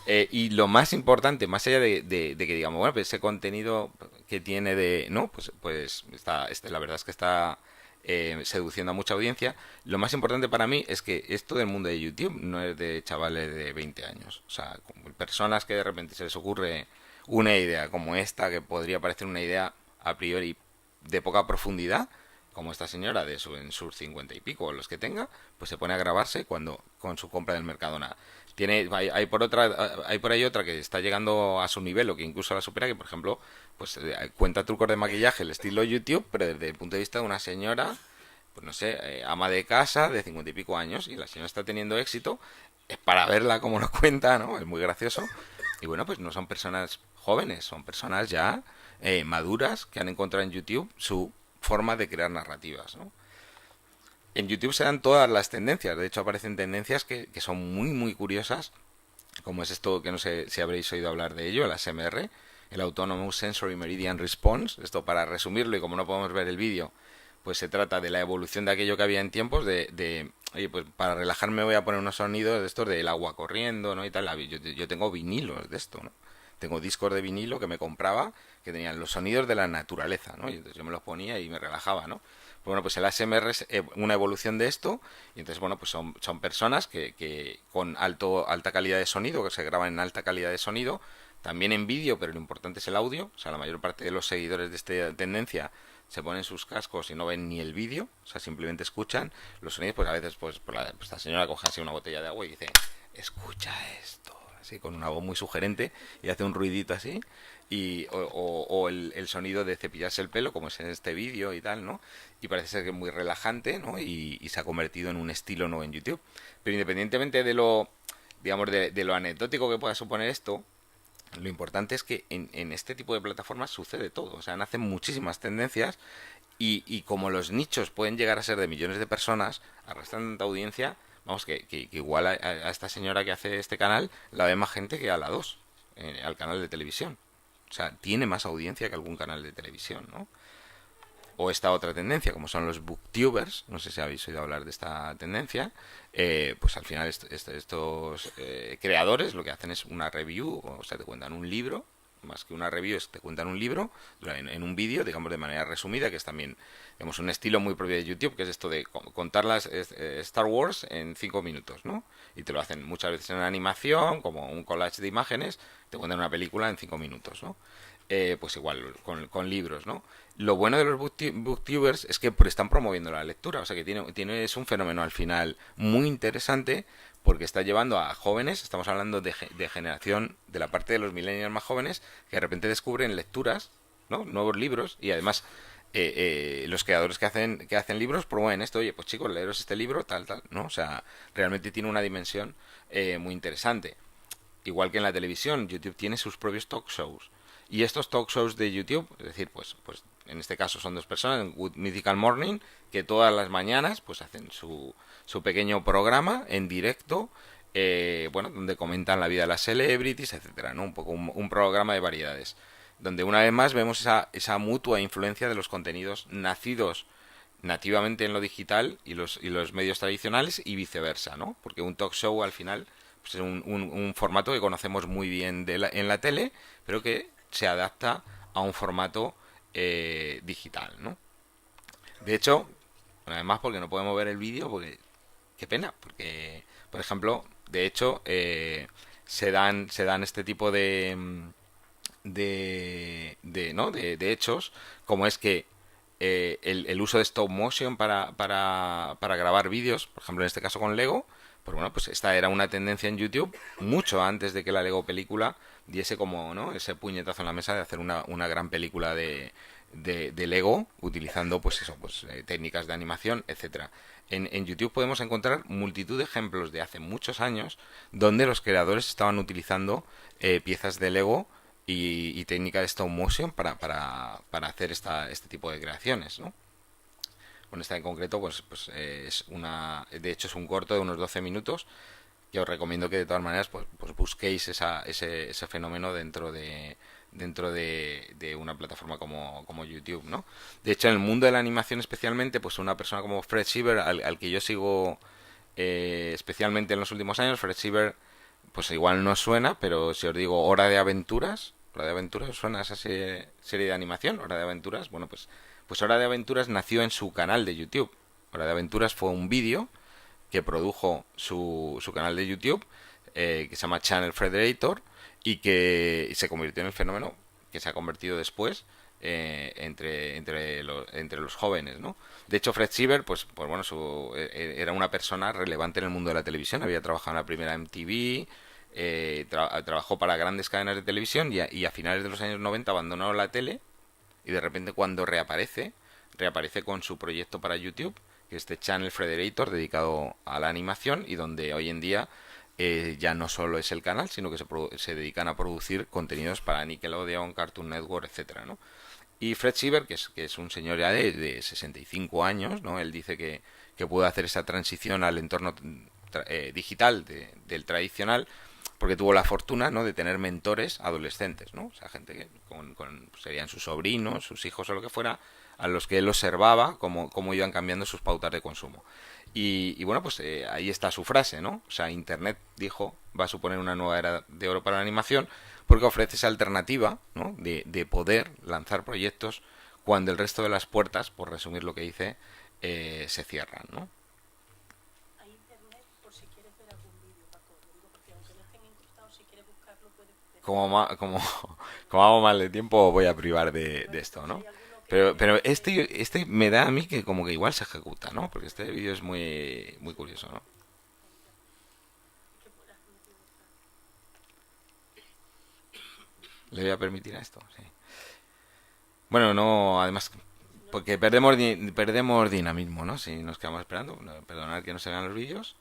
Y lo más importante, más allá de que digamos, bueno, pues ese contenido que tiene de, ¿no? Pues está, la verdad es que está seduciendo a mucha audiencia. Lo más importante para mí es que esto del mundo de YouTube no es de chavales de 20 años. O sea, como personas que de repente se les ocurre una idea como esta, que podría parecer una idea a priori de poca profundidad, como esta señora en sus 50 y pico, o los que tenga, pues se pone a grabarse cuando con su compra del Mercadona. Hay por ahí otra que está llegando a su nivel o que incluso la supera, que por ejemplo, pues cuenta trucos de maquillaje, el estilo YouTube, pero desde el punto de vista de una señora, pues no sé, ama de casa de 50 y pico años, y la señora está teniendo éxito, es para verla como lo cuenta, ¿no? Es muy gracioso. Y bueno, pues no son personas jóvenes, son personas ya maduras que han encontrado en YouTube su forma de crear narrativas, ¿no? En YouTube se dan todas las tendencias, de hecho aparecen tendencias que son muy muy curiosas, como es esto que no sé si habréis oído hablar de ello, el ASMR, el Autonomous Sensory Meridian Response. Esto, para resumirlo, y como no podemos ver el vídeo, pues se trata de la evolución de aquello que había en tiempos oye, pues para relajarme voy a poner unos sonidos de estos del agua corriendo, ¿no? Y tal. Yo tengo vinilos de esto, ¿no? Tengo discos de vinilo que me compraba que tenían los sonidos de la naturaleza, ¿no? Y entonces yo me los ponía y me relajaba, ¿no? Bueno, pues el ASMR es una evolución de esto, y entonces, bueno, pues son personas que con alta calidad de sonido, que se graban en alta calidad de sonido, también en vídeo, pero lo importante es el audio. O sea, la mayor parte de los seguidores de esta tendencia se ponen sus cascos y no ven ni el vídeo, o sea, simplemente escuchan los sonidos. Pues a veces, pues esta señora coge así una botella de agua y dice, escucha esto, así con una voz muy sugerente, y hace un ruidito así, o el sonido de cepillarse el pelo, como es en este vídeo y tal, ¿no? Y parece ser que es muy relajante, ¿no? Y se ha convertido en un estilo nuevo en YouTube. Pero independientemente de lo, digamos, de lo anecdótico que pueda suponer esto, lo importante es que en este tipo de plataformas sucede todo. O sea, nacen muchísimas tendencias, y como los nichos pueden llegar a ser de millones de personas, arrastran tanta audiencia, vamos, que igual a esta señora que hace este canal la ve más gente que a la 2 al canal de televisión. O sea, tiene más audiencia que algún canal de televisión, ¿no? O esta otra tendencia, como son los booktubers, no sé si habéis oído hablar de esta tendencia, pues al final estos creadores lo que hacen es una review, o sea, te cuentan un libro, más que una review, te cuentan un libro en un vídeo, digamos, de manera resumida, que es también, digamos, un estilo muy propio de YouTube, que es esto de contar las Star Wars en 5 minutos, ¿no? Y te lo hacen muchas veces en una animación, como un collage de imágenes, te cuentan una película en 5 minutos, ¿no? Pues igual con libros, ¿no? Lo bueno de los booktubers es que están promoviendo la lectura, o sea que es un fenómeno al final muy interesante, porque está llevando a jóvenes, estamos hablando de generación, de la parte de los millennials más jóvenes, que de repente descubren lecturas, ¿no? Nuevos libros, y además los creadores que hacen libros promueven esto, oye, pues chicos, leeros este libro, tal, tal, ¿no? O sea, realmente tiene una dimensión muy interesante. Igual que en la televisión, YouTube tiene sus propios talk shows. Y estos talk shows de YouTube, es decir, pues en este caso son dos personas, en Good Mythical Morning, que todas las mañanas pues hacen su pequeño programa en directo, bueno, donde comentan la vida de las celebrities, etcétera, ¿no? Un poco un programa de variedades, donde una vez más vemos esa mutua influencia de los contenidos nacidos nativamente en lo digital y los medios tradicionales, y viceversa, ¿no? Porque un talk show al final pues es un formato que conocemos muy bien en la tele, pero que se adapta a un formato digital, ¿no? De hecho, bueno, además, porque no podemos ver el vídeo, porque qué pena, porque por ejemplo, de hecho, se dan este tipo ¿no? de hechos, como es que el uso de stop motion para grabar vídeos, por ejemplo en este caso con Lego, pues bueno, pues esta era una tendencia en YouTube mucho antes de que la Lego película diese como, ¿no?, ese puñetazo en la mesa de hacer una gran película de Lego, utilizando pues eso, pues técnicas de animación, etcétera. En YouTube podemos encontrar multitud de ejemplos de hace muchos años donde los creadores estaban utilizando piezas de Lego y técnica de stop motion para hacer este tipo de creaciones, ¿no? Con esta en concreto, pues de hecho es un corto de unos 12 minutos que os recomiendo que de todas maneras pues busquéis ese fenómeno dentro de una plataforma como YouTube, ¿no? De hecho, en el mundo de la animación especialmente, pues una persona como Fred Sieber, al que yo sigo especialmente en los últimos años, Fred Sieber, pues igual no suena, pero si os digo Hora de Aventuras, ¿os suena esa serie de animación? Hora de Aventuras, bueno, pues Hora de Aventuras nació en su canal de YouTube. Hora de Aventuras fue un vídeo que produjo su canal de YouTube, que se llama Channel Frederator, y que se convirtió en el fenómeno que se ha convertido después entre los jóvenes, ¿no? De hecho, Fred Sieber, pues bueno, era una persona relevante en el mundo de la televisión. Había trabajado en la primera MTV, trabajó para grandes cadenas de televisión y a finales de los años 90 abandonó la tele y de repente cuando reaparece con su proyecto para YouTube, que es este Channel Frederator dedicado a la animación y donde hoy en día ya no solo es el canal, sino que se dedican a producir contenidos para Nickelodeon, Cartoon Network, etcétera, ¿no? Y Fred Sieber, que es un señor ya de 65 años, ¿no? Él dice que puede hacer esa transición al entorno digital del tradicional porque tuvo la fortuna, ¿no?, de tener mentores adolescentes, ¿no? O sea, gente que serían sus sobrinos, sus hijos o lo que fuera, a los que él observaba cómo iban cambiando sus pautas de consumo. Y bueno, pues ahí está su frase, ¿no? O sea, Internet, dijo, va a suponer una nueva era de oro para la animación porque ofrece esa alternativa, ¿no?, de poder lanzar proyectos cuando el resto de las puertas, por resumir lo que dice, se cierran, ¿no? Hay internet por si quieres ver algún vídeo, Paco. Lo digo porque aunque no estén encriptados, si quieres buscarlo puedes ver. Como hago mal de tiempo, voy a privar de esto, ¿no? Pero este me da a mí que como que igual se ejecuta, ¿no? Porque este vídeo es muy, muy curioso, ¿no? ¿Le voy a permitir a esto? Sí. Bueno, no, además, porque perdemos dinamismo, ¿no? Si nos quedamos esperando. No, perdonad que no se vean los vídeos.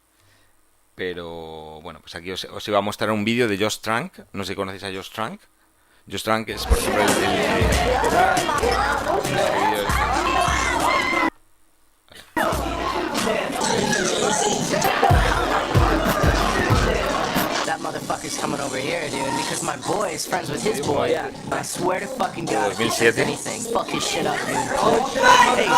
Pero bueno, pues aquí os iba a mostrar un vídeo de Josh Trank. No sé si conocéis a Josh Trank. Josh Trank es, por ejemplo, That motherfucker's coming over here, dude, because my boy is friends with his boy. I swear to fucking God, if he says 2007. anything, fuck his shit up, dude. Hey,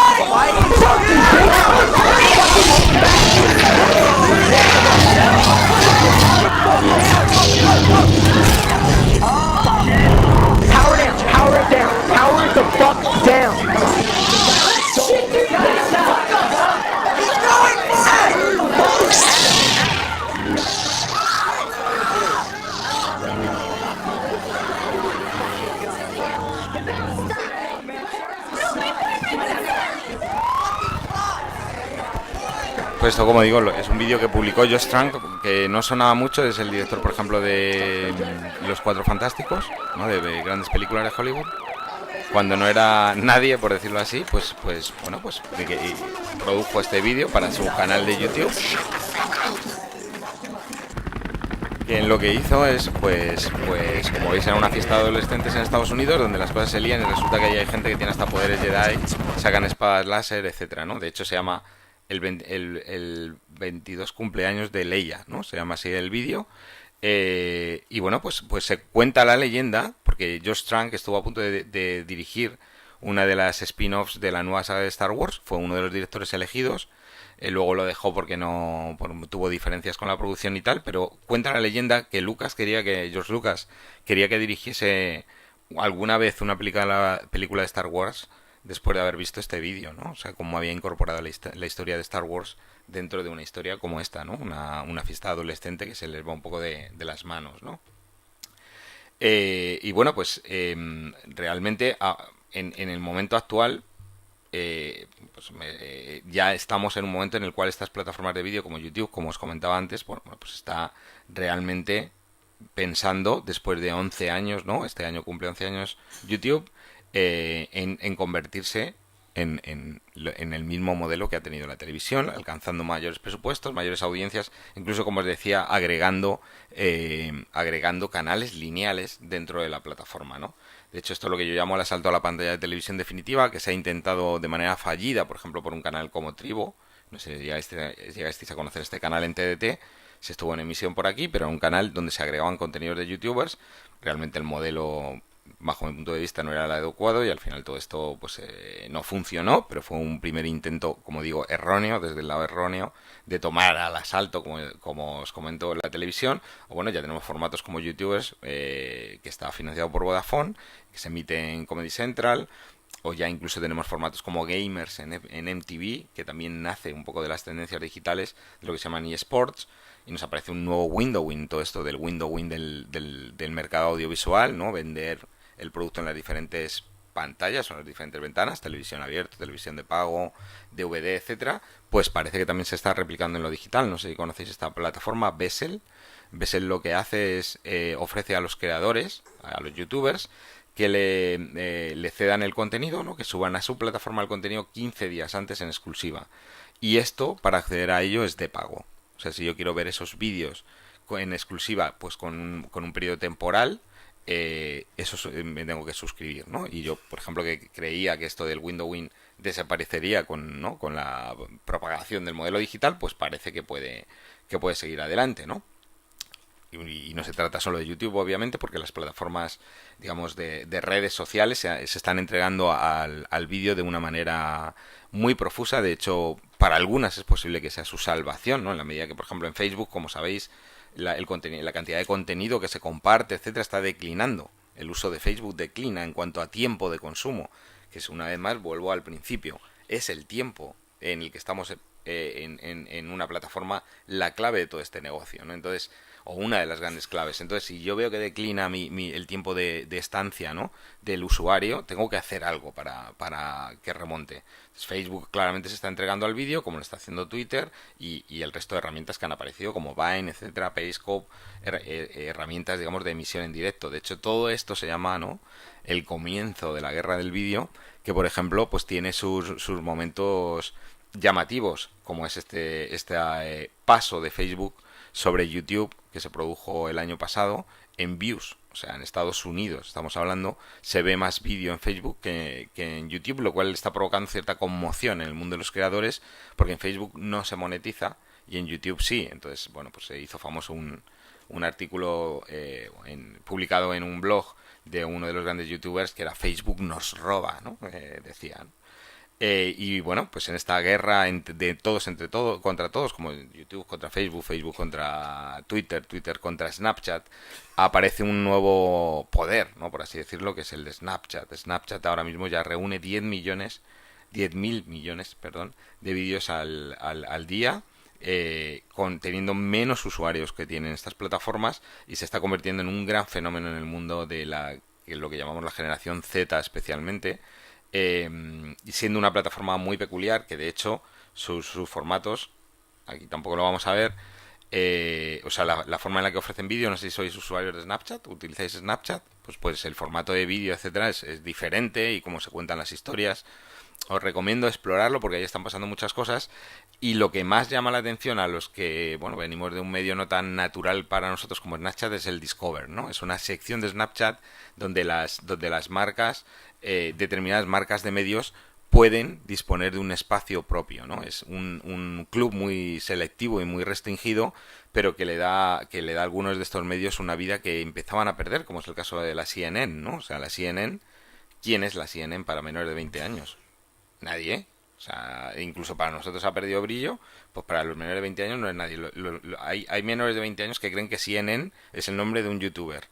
Power down, power it down, power it the fuck down. pues esto, como digo, es un vídeo que publicó Josh Trank, que no sonaba mucho, es el director, por ejemplo, de Los Cuatro Fantásticos, ¿no?, de grandes películas de Hollywood. Cuando no era nadie, por decirlo así, pues bueno, pues produjo este vídeo para su canal de YouTube. Que lo que hizo es, pues como veis, era una fiesta de adolescentes en Estados Unidos donde las cosas se lían y resulta que ahí hay gente que tiene hasta poderes Jedi, sacan espadas láser, etcétera, ¿no? De hecho se llama el 22 cumpleaños de Leia, ¿no? Se llama así el vídeo. Y bueno, pues se cuenta la leyenda, porque Josh Trank estuvo a punto de dirigir una de las spin-offs de la nueva saga de Star Wars, fue uno de los directores elegidos. Luego lo dejó porque tuvo diferencias con la producción y tal, pero cuenta la leyenda que George Lucas quería que dirigiese alguna vez una película de Star Wars después de haber visto este vídeo, ¿no? O sea, cómo había incorporado la historia de Star Wars dentro de una historia como esta, ¿no? Una fiesta adolescente que se les va un poco de las manos, ¿no? Y bueno, pues realmente en el momento actual ya estamos en un momento en el cual estas plataformas de vídeo como YouTube, como os comentaba antes, bueno, pues está realmente pensando, después de 11 años, ¿no? Este año cumple 11 años YouTube, en convertirse en el mismo modelo que ha tenido la televisión, alcanzando mayores presupuestos, mayores audiencias, incluso, como os decía, agregando canales lineales dentro de la plataforma, ¿no? De hecho, esto es lo que yo llamo el asalto a la pantalla de televisión definitiva, que se ha intentado de manera fallida, por ejemplo, por un canal como Tribo. No sé si llegasteis a conocer este canal en TDT. se estuvo en emisión por aquí, pero era un canal donde se agregaban contenidos de youtubers. Realmente el modelo, bajo mi punto de vista, no era el adecuado y al final todo esto pues no funcionó, pero fue un primer intento, como digo, erróneo, desde el lado erróneo, de tomar al asalto, como os comento, la televisión. O bueno, ya tenemos formatos como youtubers, que está financiado por Vodafone, que se emite en Comedy Central, o ya incluso tenemos formatos como Gamers en MTV, que también nace un poco de las tendencias digitales de lo que se llaman eSports, y nos aparece un nuevo windowing, todo esto del windowing del mercado audiovisual, ¿no? Vender el producto en las diferentes pantallas o en las diferentes ventanas, televisión abierta, televisión de pago, DVD, etcétera. Pues parece que también se está replicando en lo digital. No sé si conocéis esta plataforma, Vessel. Vessel lo que hace es ofrece a los creadores, a los youtubers, que le cedan el contenido, ¿no? Que suban a su plataforma el contenido 15 días antes en exclusiva. Y esto, para acceder a ello, es de pago. O sea, si yo quiero ver esos vídeos en exclusiva, pues con un periodo temporal, me tengo que suscribir, ¿no? Y yo, por ejemplo, que creía que esto del windowing desaparecería ¿no? con la propagación del modelo digital, pues parece que puede seguir adelante, ¿no? Y no se trata solo de YouTube, obviamente, porque las plataformas, digamos, de redes sociales se están entregando al vídeo de una manera muy profusa. De hecho, para algunas es posible que sea su salvación, ¿no? En la medida que, por ejemplo, en Facebook, como sabéis, la cantidad de contenido que se comparte, etcétera, está declinando. El uso de Facebook declina en cuanto a tiempo de consumo, que es, una vez más, vuelvo al principio, es el tiempo en el que estamos en una plataforma la clave de todo este negocio, ¿no? Entonces, o una de las grandes claves. Entonces, si yo veo que declina el tiempo de estancia, ¿no? Del usuario, tengo que hacer algo para que remonte. Entonces, Facebook claramente se está entregando al vídeo, como lo está haciendo Twitter, y el resto de herramientas que han aparecido, como Vine, etcétera, Periscope, herramientas, digamos, de emisión en directo. De hecho, todo esto se llama, ¿no? El comienzo de la guerra del vídeo, que, por ejemplo, pues tiene sus momentos llamativos, como es este paso de Facebook sobre YouTube, que se produjo el año pasado, en views. O sea, en Estados Unidos, estamos hablando, se ve más vídeo en Facebook que en YouTube, lo cual está provocando cierta conmoción en el mundo de los creadores, porque en Facebook no se monetiza y en YouTube sí. Entonces, bueno, pues se hizo famoso un artículo publicado en un blog de uno de los grandes youtubers, que era Facebook nos roba, ¿no? Decían. Y bueno, pues en esta guerra de todos contra todos, como YouTube contra Facebook, Facebook contra Twitter, Twitter contra Snapchat, aparece un nuevo poder, ¿no? Por así decirlo, que es el de Snapchat. Snapchat ahora mismo ya reúne 10.000 millones, perdón, de vídeos al día, teniendo menos usuarios que tienen estas plataformas, y se está convirtiendo en un gran fenómeno en el mundo de lo que llamamos la generación Z especialmente. Siendo una plataforma muy peculiar, que de hecho sus formatos, aquí tampoco lo vamos a ver, o sea, la forma en la que ofrecen vídeo, no sé si sois usuarios de Snapchat, utilizáis Snapchat, pues el formato de vídeo, etcétera, es diferente, y cómo se cuentan las historias. Os recomiendo explorarlo porque ahí están pasando muchas cosas, y lo que más llama la atención a los que, bueno, venimos de un medio no tan natural para nosotros como Snapchat es el Discover, ¿no? Es una sección de Snapchat donde las marcas, determinadas marcas de medios, pueden disponer de un espacio propio, ¿no? Es un club muy selectivo y muy restringido, pero que le da a algunos de estos medios una vida que empezaban a perder, como es el caso de la CNN, ¿no? O sea, la CNN, ¿quién es la CNN para menores de 20 años? Nadie. O sea, incluso para nosotros ha perdido brillo, pues para los menores de 20 años no es nadie. Hay menores de 20 años que creen que CNN es el nombre de un youtuber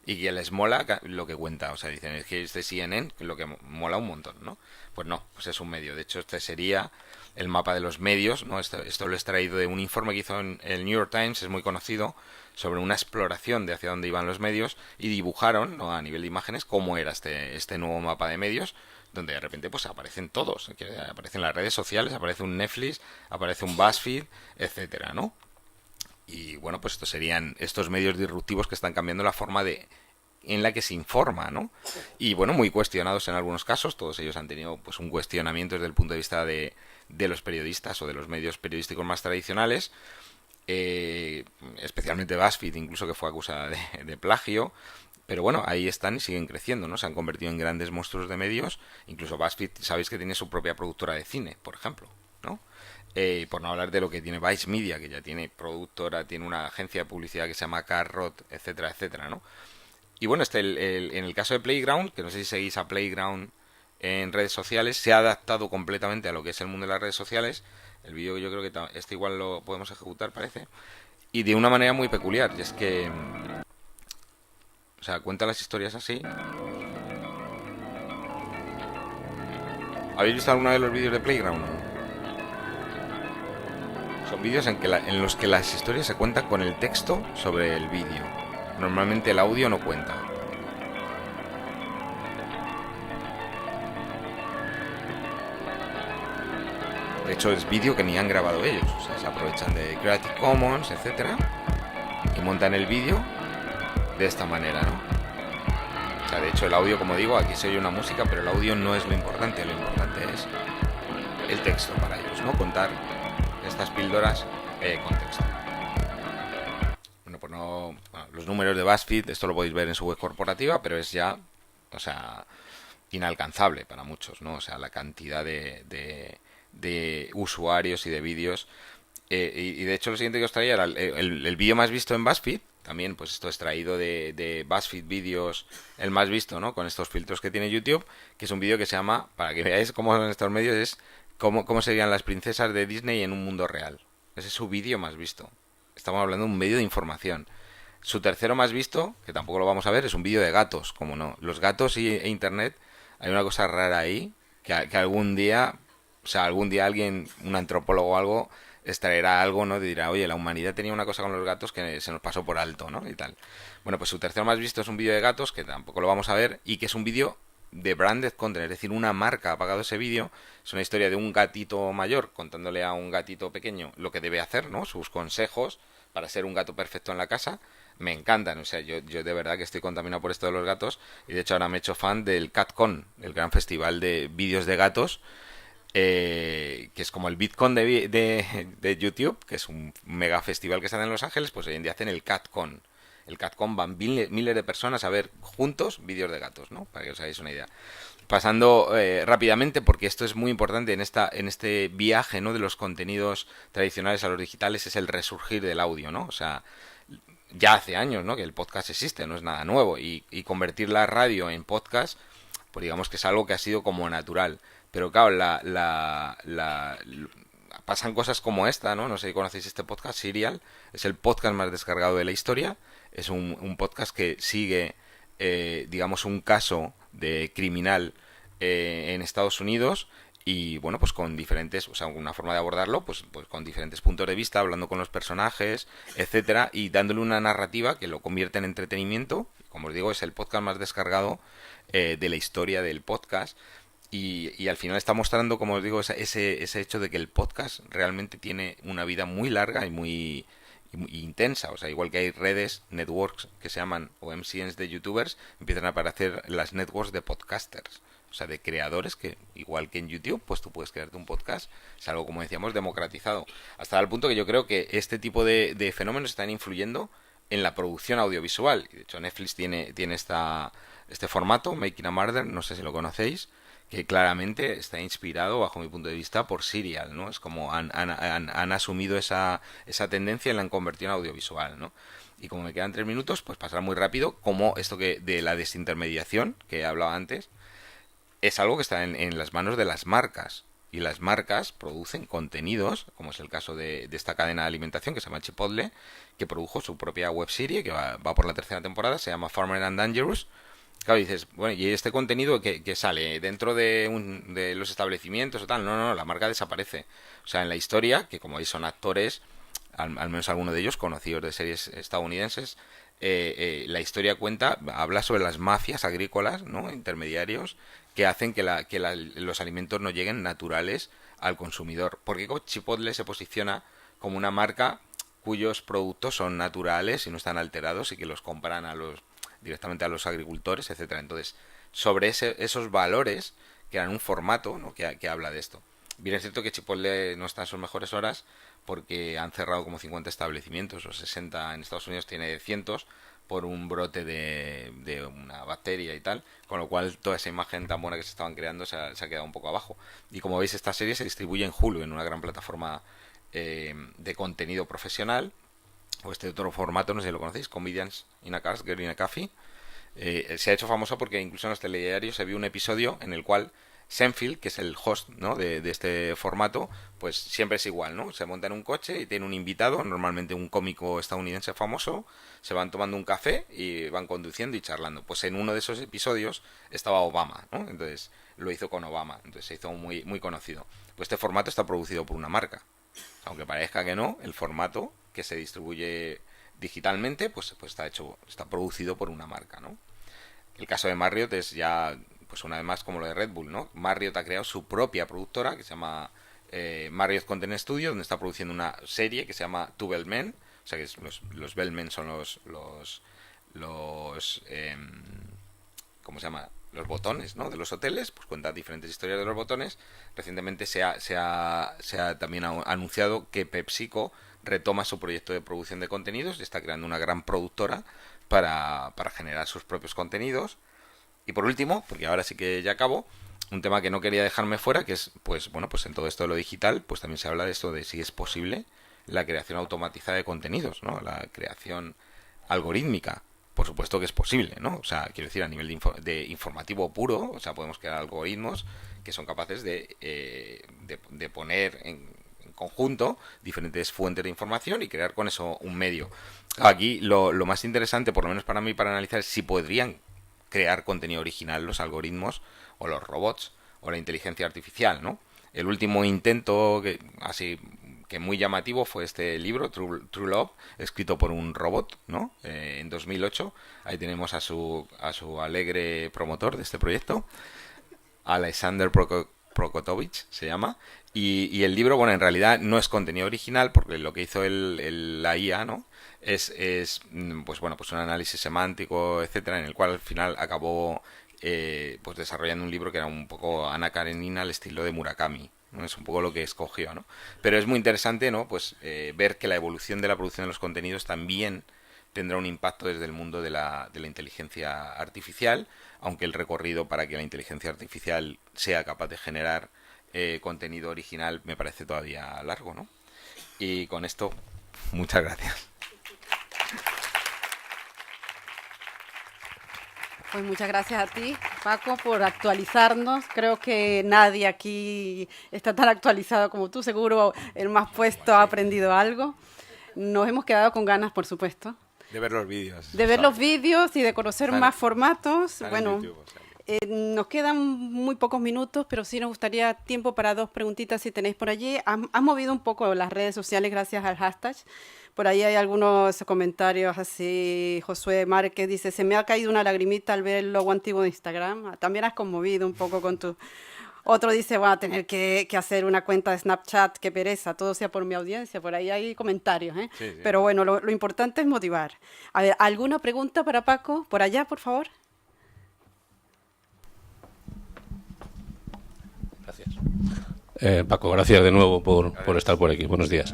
y que les mola lo que cuenta. O sea, dicen, es que este CNN, lo que mola un montón, ¿no? Pues no, pues es un medio. De hecho, este sería el mapa de los medios, ¿no? Esto lo he extraído de un informe que hizo en el New York Times, es muy conocido, sobre una exploración de hacia dónde iban los medios, y dibujaron, ¿no? A nivel de imágenes, cómo era este nuevo mapa de medios, donde de repente pues aparecen todos, que aparecen las redes sociales, aparece un Netflix, aparece un BuzzFeed, etcétera, ¿no? Y bueno, pues estos serían estos medios disruptivos que están cambiando la forma en la que se informa, ¿no? Y bueno, muy cuestionados en algunos casos. Todos ellos han tenido pues un cuestionamiento desde el punto de vista de los periodistas o de los medios periodísticos más tradicionales, especialmente BuzzFeed, incluso, que fue acusada de plagio. Pero bueno, ahí están y siguen creciendo, ¿no? Se han convertido en grandes monstruos de medios. Incluso BuzzFeed, sabéis que tiene su propia productora de cine, por ejemplo. ¿no? Por no hablar de lo que tiene Vice Media, que ya tiene productora, tiene una agencia de publicidad que se llama Carrot, etcétera, etcétera, ¿no? Y bueno, en el caso de Playground, que no sé si seguís a Playground en redes sociales, se ha adaptado completamente a lo que es el mundo de las redes sociales. El vídeo yo creo que este igual lo podemos ejecutar, parece. Y de una manera muy peculiar, y es que... O sea, cuenta las historias así. ¿Habéis visto alguna vez los vídeos de Playground? Son vídeos en los que las historias se cuentan con el texto sobre el vídeo. Normalmente el audio no cuenta. De hecho es vídeo que ni han grabado ellos. O sea, se aprovechan de Creative Commons, etcétera, y montan el vídeo de esta manera, ¿no? O sea, de hecho el audio, como digo, aquí se oye una música, pero el audio no es lo importante es el texto para ellos, ¿no? Contar estas píldoras con texto. Bueno, pues no... Bueno, los números de BuzzFeed, esto lo podéis ver en su web corporativa, pero es ya, o sea, inalcanzable para muchos, ¿no? O sea, la cantidad de usuarios y de vídeos. Y de hecho lo siguiente que os traía era el vídeo más visto en BuzzFeed. También, pues esto es traído de BuzzFeed Vídeos, el más visto, ¿no? Con estos filtros que tiene YouTube, que es un vídeo que se llama, para que veáis cómo son estos medios, es cómo serían las princesas de Disney en un mundo real. Ese es su vídeo más visto. Estamos hablando de un medio de información. Su tercero más visto, que tampoco lo vamos a ver, es un vídeo de gatos, como no. Los gatos e Internet, hay una cosa rara ahí, que algún día, o sea, algún día alguien, un antropólogo o algo, extraerá algo, ¿no? Y dirá, oye, la humanidad tenía una cosa con los gatos que se nos pasó por alto, ¿no? Y tal. Bueno, pues su tercero más visto es un vídeo de gatos, que tampoco lo vamos a ver, y que es un vídeo de branded content, es decir, una marca ha pagado ese vídeo. Es una historia de un gatito mayor contándole a un gatito pequeño lo que debe hacer, ¿no? Sus consejos para ser un gato perfecto en la casa. Me encantan, o sea, yo de verdad que estoy contaminado por esto de los gatos, y de hecho ahora me he hecho fan del CatCon, el gran festival de vídeos de gatos, que es como el VidCon de YouTube, que es un mega festival que se hace en Los Ángeles. Pues hoy en día hacen el CatCon. El CatCon van miles de personas a ver juntos vídeos de gatos, ¿no? Para que os hagáis una idea. Pasando rápidamente, porque esto es muy importante en este viaje, ¿no? De los contenidos tradicionales a los digitales, es el resurgir del audio, ¿no? O sea, ya hace años, ¿no? Que el podcast existe, no es nada nuevo, y convertir la radio en podcast, pues digamos que es algo que ha sido como natural. Pero claro, pasan cosas como esta, ¿no? No sé si conocéis este podcast, Serial. Es el podcast más descargado de la historia. Es un podcast que sigue, digamos, un caso de criminal en Estados Unidos. Y bueno, pues con diferentes, o sea, una forma de abordarlo, pues con diferentes puntos de vista, hablando con los personajes, etcétera, y dándole una narrativa que lo convierte en entretenimiento. Como os digo, es el podcast más descargado de la historia del podcast. Y al final está mostrando, como os digo, ese hecho de que el podcast realmente tiene una vida muy larga y muy intensa. O sea, igual que hay redes, networks que se llaman, o MCNs de youtubers, empiezan a aparecer las networks de podcasters. O sea, de creadores que, igual que en YouTube, pues tú puedes crearte un podcast. Es algo, como decíamos, democratizado. Hasta el punto que yo creo que este tipo de fenómenos están influyendo en la producción audiovisual. Y de hecho, Netflix tiene este formato, Making a Murder, no sé si lo conocéis, que claramente está inspirado, bajo mi punto de vista, por Serial, ¿no? Es como han asumido esa tendencia y la han convertido en audiovisual, ¿no? Y como me quedan 3 minutos, pues pasará muy rápido, como esto de la desintermediación, que he hablado antes, es algo que está en las manos de las marcas. Y las marcas producen contenidos, como es el caso de esta cadena de alimentación que se llama Chipotle, que produjo su propia webserie, que va por la 3ª temporada, se llama Farmer and Dangerous. Claro, dices, bueno, ¿y este contenido que sale dentro de los establecimientos o tal? No, la marca desaparece. O sea, en la historia, que como veis son actores, al menos algunos de ellos conocidos de series estadounidenses, la historia habla sobre las mafias agrícolas, ¿no? Intermediarios, que hacen que los alimentos no lleguen naturales al consumidor. Porque Chipotle se posiciona como una marca cuyos productos son naturales y no están alterados, y que los compran directamente a los agricultores, etcétera. Entonces, sobre esos valores crean un formato, ¿no? que habla de esto. Bien, es cierto que Chipotle no está en sus mejores horas, porque han cerrado como 50 establecimientos, o 60 en Estados Unidos, tiene cientos, por un brote de una bacteria y tal, con lo cual toda esa imagen tan buena que se estaban creando se ha quedado un poco abajo. Y como veis, esta serie se distribuye en Hulu, en una gran plataforma de contenido profesional, o este otro formato, no sé si lo conocéis, Comedians in a Cars, Girl in a Coffee. Se ha hecho famoso porque incluso en los telediarios se vio un episodio en el cual Seinfeld, que es el host, ¿no?, de este formato, pues siempre es igual, ¿no? Se monta en un coche y tiene un invitado, normalmente un cómico estadounidense famoso, se van tomando un café y van conduciendo y charlando. Pues en uno de esos episodios estaba Obama, ¿no? Entonces lo hizo con Obama, entonces se hizo muy, muy conocido. Pues este formato está producido por una marca. Aunque parezca que no, el formato que se distribuye digitalmente, pues está producido por una marca, ¿no? El caso de Marriott es ya, pues una vez más como lo de Red Bull, ¿no? Marriott ha creado su propia productora que se llama Marriott Content Studio, donde está produciendo una serie que se llama Two Bellmen. O sea que los Bellmen son ¿cómo se llama? Los botones, ¿no?, de los hoteles. Pues cuenta diferentes historias de los botones. Recientemente se ha también anunciado que PepsiCo retoma su proyecto de producción de contenidos y está creando una gran productora para generar sus propios contenidos. Y por último, porque ahora sí que ya acabo, un tema que no quería dejarme fuera, que es, pues bueno, pues en todo esto de lo digital, pues también se habla de esto de si es posible la creación automatizada de contenidos, ¿no? La creación algorítmica. Por supuesto que es posible, ¿no? O sea, quiero decir, a nivel de informativo puro, o sea, podemos crear algoritmos que son capaces de poner en conjunto diferentes fuentes de información y crear con eso un medio. Aquí lo más interesante, por lo menos para mí, para analizar, es si podrían crear contenido original los algoritmos o los robots o la inteligencia artificial, ¿no? El último intento que muy llamativo fue este libro, True Love, escrito por un robot, ¿no? En 2008. Ahí tenemos a su alegre promotor de este proyecto, Alexander Prokotovich se llama. Y el libro, bueno, en realidad no es contenido original, porque lo que hizo la IA, ¿no?, es pues bueno, pues un análisis semántico, etcétera, en el cual al final acabó pues desarrollando un libro que era un poco Ana Karenina al estilo de Murakami, ¿no? Es un poco lo que escogió, ¿no? Pero es muy interesante, ¿no?, pues ver que la evolución de la producción de los contenidos también tendrá un impacto desde el mundo de la inteligencia artificial, aunque el recorrido para que la inteligencia artificial sea capaz de generar contenido original me parece todavía largo, ¿no? Y con esto, muchas gracias. Pues muchas gracias a ti, Paco, por actualizarnos. Creo que nadie aquí está tan actualizado como tú. Seguro el más puesto ha aprendido algo. Nos hemos quedado con ganas, por supuesto, De ver los vídeos. de ver los vídeos y de conocer más formatos. Sale en Bueno, YouTube, o sea que- nos quedan muy pocos minutos, pero sí nos gustaría tiempo para dos preguntitas si tenéis por allí. Han movido un poco las redes sociales gracias al hashtag. Por ahí hay algunos comentarios así. Josué Márquez dice, se me ha caído una lagrimita al ver el logo antiguo de Instagram. También has conmovido un poco con tu... Otro dice, voy a tener que hacer una cuenta de Snapchat, qué pereza, todo sea por mi audiencia. Por ahí hay comentarios, ¿eh? Sí, sí. Pero bueno, lo importante es motivar. A ver, ¿alguna pregunta para Paco? Por allá, por favor. Gracias. Paco, gracias de nuevo por estar por aquí. Buenos días.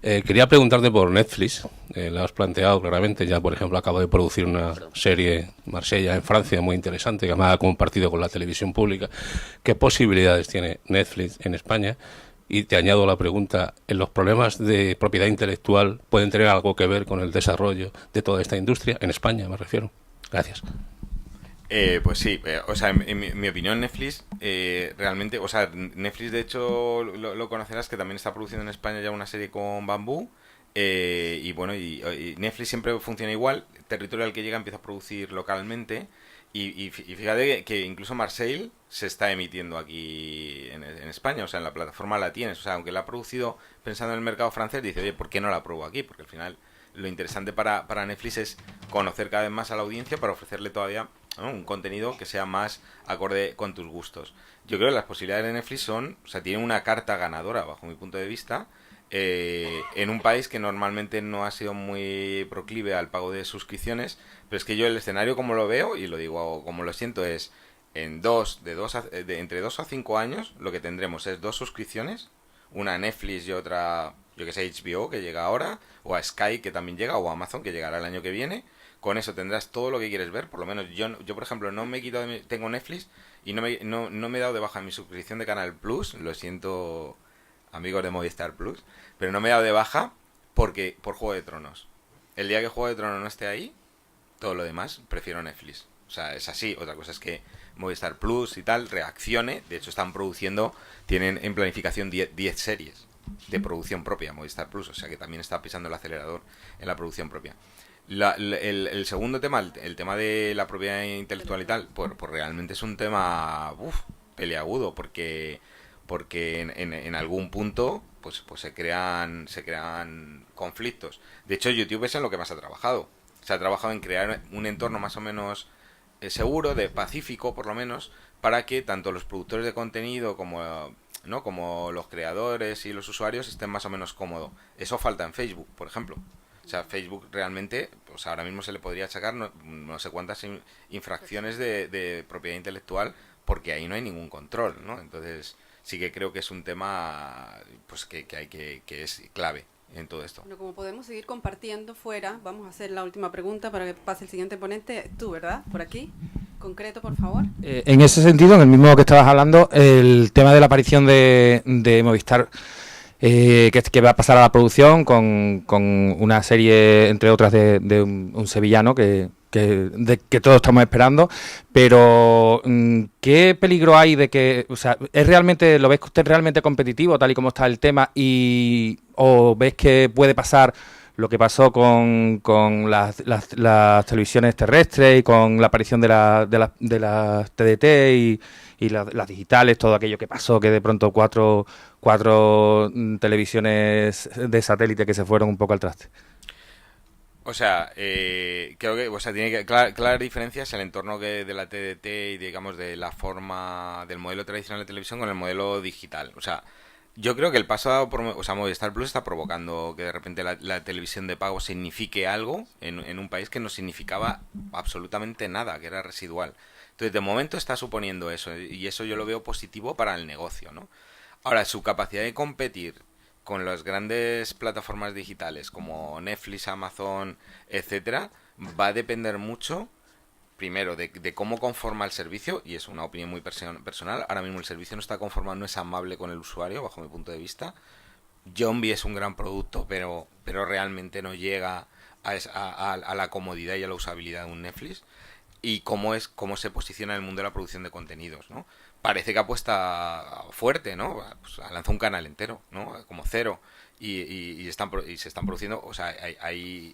Quería preguntarte por Netflix. Lo has planteado claramente. Ya, por ejemplo, acabo de producir una serie, Marsella, en Francia, muy interesante, que me ha compartido con la televisión pública. ¿Qué posibilidades tiene Netflix en España? Y te añado la pregunta, ¿los problemas de propiedad intelectual pueden tener algo que ver con el desarrollo de toda esta industria? En España, me refiero. Gracias. Pues sí, o sea, en mi opinión Netflix realmente, o sea, Netflix de hecho lo conocerás, que también está produciendo en España ya una serie con Bambú, y bueno, y Netflix siempre funciona igual, territorio al que llega empieza a producir localmente, y fíjate que incluso Marseille se está emitiendo aquí en España, o sea, en la plataforma la tienes, o sea, aunque la ha producido pensando en el mercado francés, dice, oye, ¿por qué no la pruebo aquí? Porque al final lo interesante para Netflix es conocer cada vez más a la audiencia para ofrecerle todavía, ¿no?, un contenido que sea más acorde con tus gustos. Yo creo que las posibilidades de Netflix tienen una carta ganadora, bajo mi punto de vista, en un país que normalmente no ha sido muy proclive al pago de suscripciones, pero es que yo el escenario como lo veo, y lo digo como lo siento, es entre 2 a 5 años lo que tendremos es 2 suscripciones, una a Netflix y otra, yo que sé, HBO, que llega ahora, o a Sky, que también llega, o a Amazon, que llegará el año que viene, con eso tendrás todo lo que quieres ver. Por lo menos yo por ejemplo, no me he quitado tengo Netflix y no me he dado de baja mi suscripción de Canal Plus. Lo siento, amigos de Movistar Plus, pero no me he dado de baja por Juego de Tronos. El día que Juego de Tronos no esté ahí, todo lo demás prefiero Netflix. O sea, es así. Otra cosa es que Movistar Plus y tal reaccione. De hecho, tienen en planificación 10 series de producción propia, Movistar Plus. O sea, que también está pisando el acelerador en la producción propia. El segundo tema, el tema de la propiedad intelectual y tal, pues realmente es un tema peliagudo, porque en algún punto pues se crean conflictos. De hecho, YouTube es en lo que más ha trabajado. Se ha trabajado en crear un entorno más o menos seguro, pacífico por lo menos, para que tanto los productores de contenido como los creadores y los usuarios estén más o menos cómodos. Eso falta en Facebook, por ejemplo. O sea, Facebook realmente, pues ahora mismo se le podría achacar no sé cuántas infracciones de propiedad intelectual, porque ahí no hay ningún control, ¿no? Entonces, sí que creo que es un tema pues que es clave en todo esto. Bueno, como podemos seguir compartiendo fuera, vamos a hacer la última pregunta para que pase el siguiente ponente. Tú, ¿verdad? Por aquí. Concreto, por favor. En ese sentido, en el mismo que estabas hablando, el tema de la aparición de Movistar, que va a pasar a la producción con una serie, entre otras, de un sevillano que todos estamos esperando, pero ¿qué peligro hay de que, o sea, lo ves usted realmente competitivo tal y como está el tema, o ves que puede pasar lo que pasó con las televisiones terrestres y con la aparición de las TDT y las digitales, todo aquello que pasó, que de pronto cuatro televisiones de satélite que se fueron un poco al traste? O sea, creo que, tiene que claras diferencias el entorno de la TDT y, digamos, de la forma del modelo tradicional de televisión con el modelo digital. O sea, yo creo que el paso dado por Movistar Plus está provocando que de repente la televisión de pago signifique algo en un país que no significaba absolutamente nada, que era residual. Entonces, de momento está suponiendo eso, y eso yo lo veo positivo para el negocio, ¿no? Ahora, su capacidad de competir con las grandes plataformas digitales como Netflix, Amazon, etcétera, va a depender mucho, primero, de cómo conforma el servicio, y es una opinión muy personal. Ahora mismo el servicio no está conformado, no es amable con el usuario, bajo mi punto de vista. Zombie es un gran producto, pero realmente no llega a la comodidad y a la usabilidad de un Netflix. Y cómo se posiciona en el mundo de la producción de contenidos, ¿no? Parece que apuesta fuerte, ¿no? Pues lanzó un canal entero, ¿no? Como Cero. Y se están produciendo, o sea,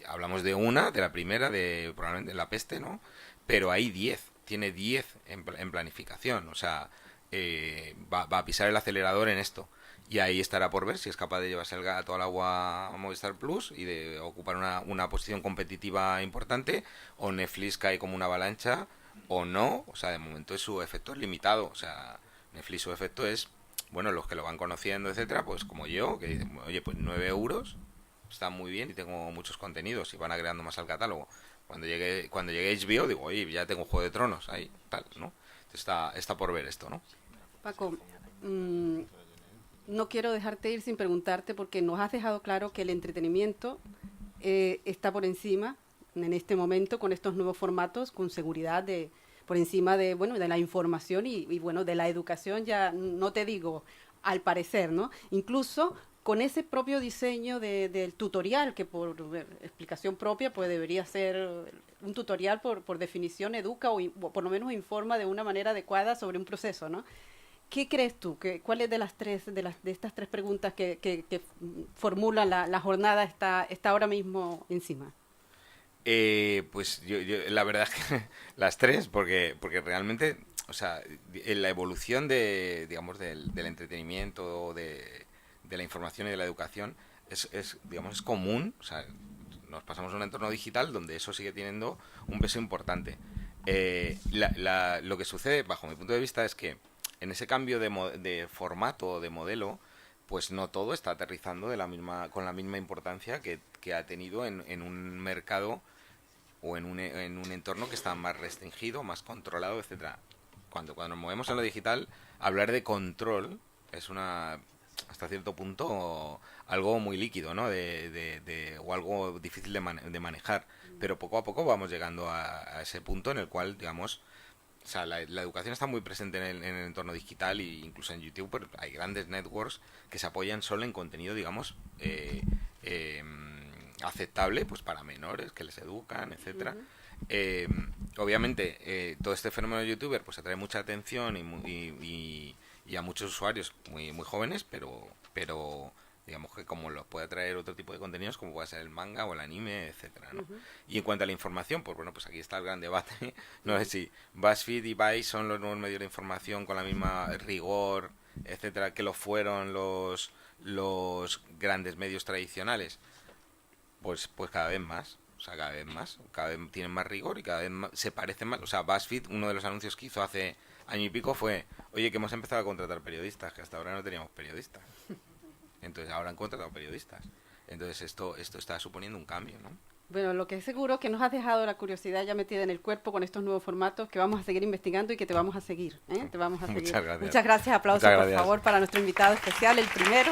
hablamos de la primera, probablemente de La Peste, ¿no? Pero hay 10, tiene 10 en planificación, o sea, va a pisar el acelerador en esto. Y ahí estará por ver si es capaz de llevarse el gato al agua a Movistar Plus y de ocupar una posición competitiva importante, o Netflix cae como una avalancha, o no. O sea, de momento su efecto es limitado. O sea, Netflix su efecto es, bueno, los que lo van conociendo, etcétera, pues como yo, que dicen, oye, pues 9 euros está muy bien y tengo muchos contenidos y van agregando más al catálogo. Cuando llegue HBO, digo, oye, ya tengo Juego de Tronos ahí, tal, ¿no? Entonces está por ver esto, ¿no? Paco, no quiero dejarte ir sin preguntarte, porque nos has dejado claro que el entretenimiento está por encima en este momento con estos nuevos formatos, con seguridad por encima de la información y de la educación, ya no te digo al parecer, ¿no? Incluso con ese propio diseño del tutorial, que por explicación propia pues debería ser un tutorial, por definición educa o por lo menos informa de una manera adecuada sobre un proceso, ¿no? ¿Qué crees tú? ¿Cuál es de estas tres preguntas que formula la jornada está ahora mismo encima? Pues yo la verdad es que las tres, porque realmente, o sea, la evolución digamos, del entretenimiento, de la información y de la educación es común. O sea, nos pasamos a un entorno digital donde eso sigue teniendo un peso importante. Lo que sucede, bajo mi punto de vista, es que en ese cambio de formato, de modelo, pues no todo está aterrizando con la misma importancia que ha tenido en un mercado o en un entorno que está más restringido, más controlado, etcétera. Cuando nos movemos en lo digital, hablar de control es una hasta cierto punto algo muy líquido, ¿no? O algo difícil de manejar. Pero poco a poco vamos llegando a ese punto en el cual, digamos, o sea, la educación está muy presente en el entorno digital e incluso en YouTube, pero hay grandes networks que se apoyan solo en contenido, digamos, aceptable pues para menores, que les educan, etcétera. Obviamente, todo este fenómeno de youtuber pues atrae mucha atención y a muchos usuarios muy jóvenes, pero digamos que como los puede atraer otro tipo de contenidos como puede ser el manga o el anime, etcétera, ¿no? Y en cuanto a la información, pues bueno, pues aquí está el gran debate. No sé si BuzzFeed y Vice son los nuevos medios de información con la misma rigor, etcétera, que lo fueron los grandes medios tradicionales. Pues cada vez más. O sea, cada vez tienen más rigor y cada vez más, se parecen más. O sea, BuzzFeed, uno de los anuncios que hizo hace año y pico fue, oye, que hemos empezado a contratar periodistas, que hasta ahora no teníamos periodistas. Entonces ahora han contratado periodistas. Entonces esto está suponiendo un cambio, ¿no? Bueno, lo que es seguro que nos has dejado la curiosidad ya metida en el cuerpo con estos nuevos formatos que vamos a seguir investigando y que te vamos a seguir, ¿eh? Te vamos a seguir. Muchas gracias. Muchas gracias. Aplausos, por favor, para nuestro invitado especial, el primero.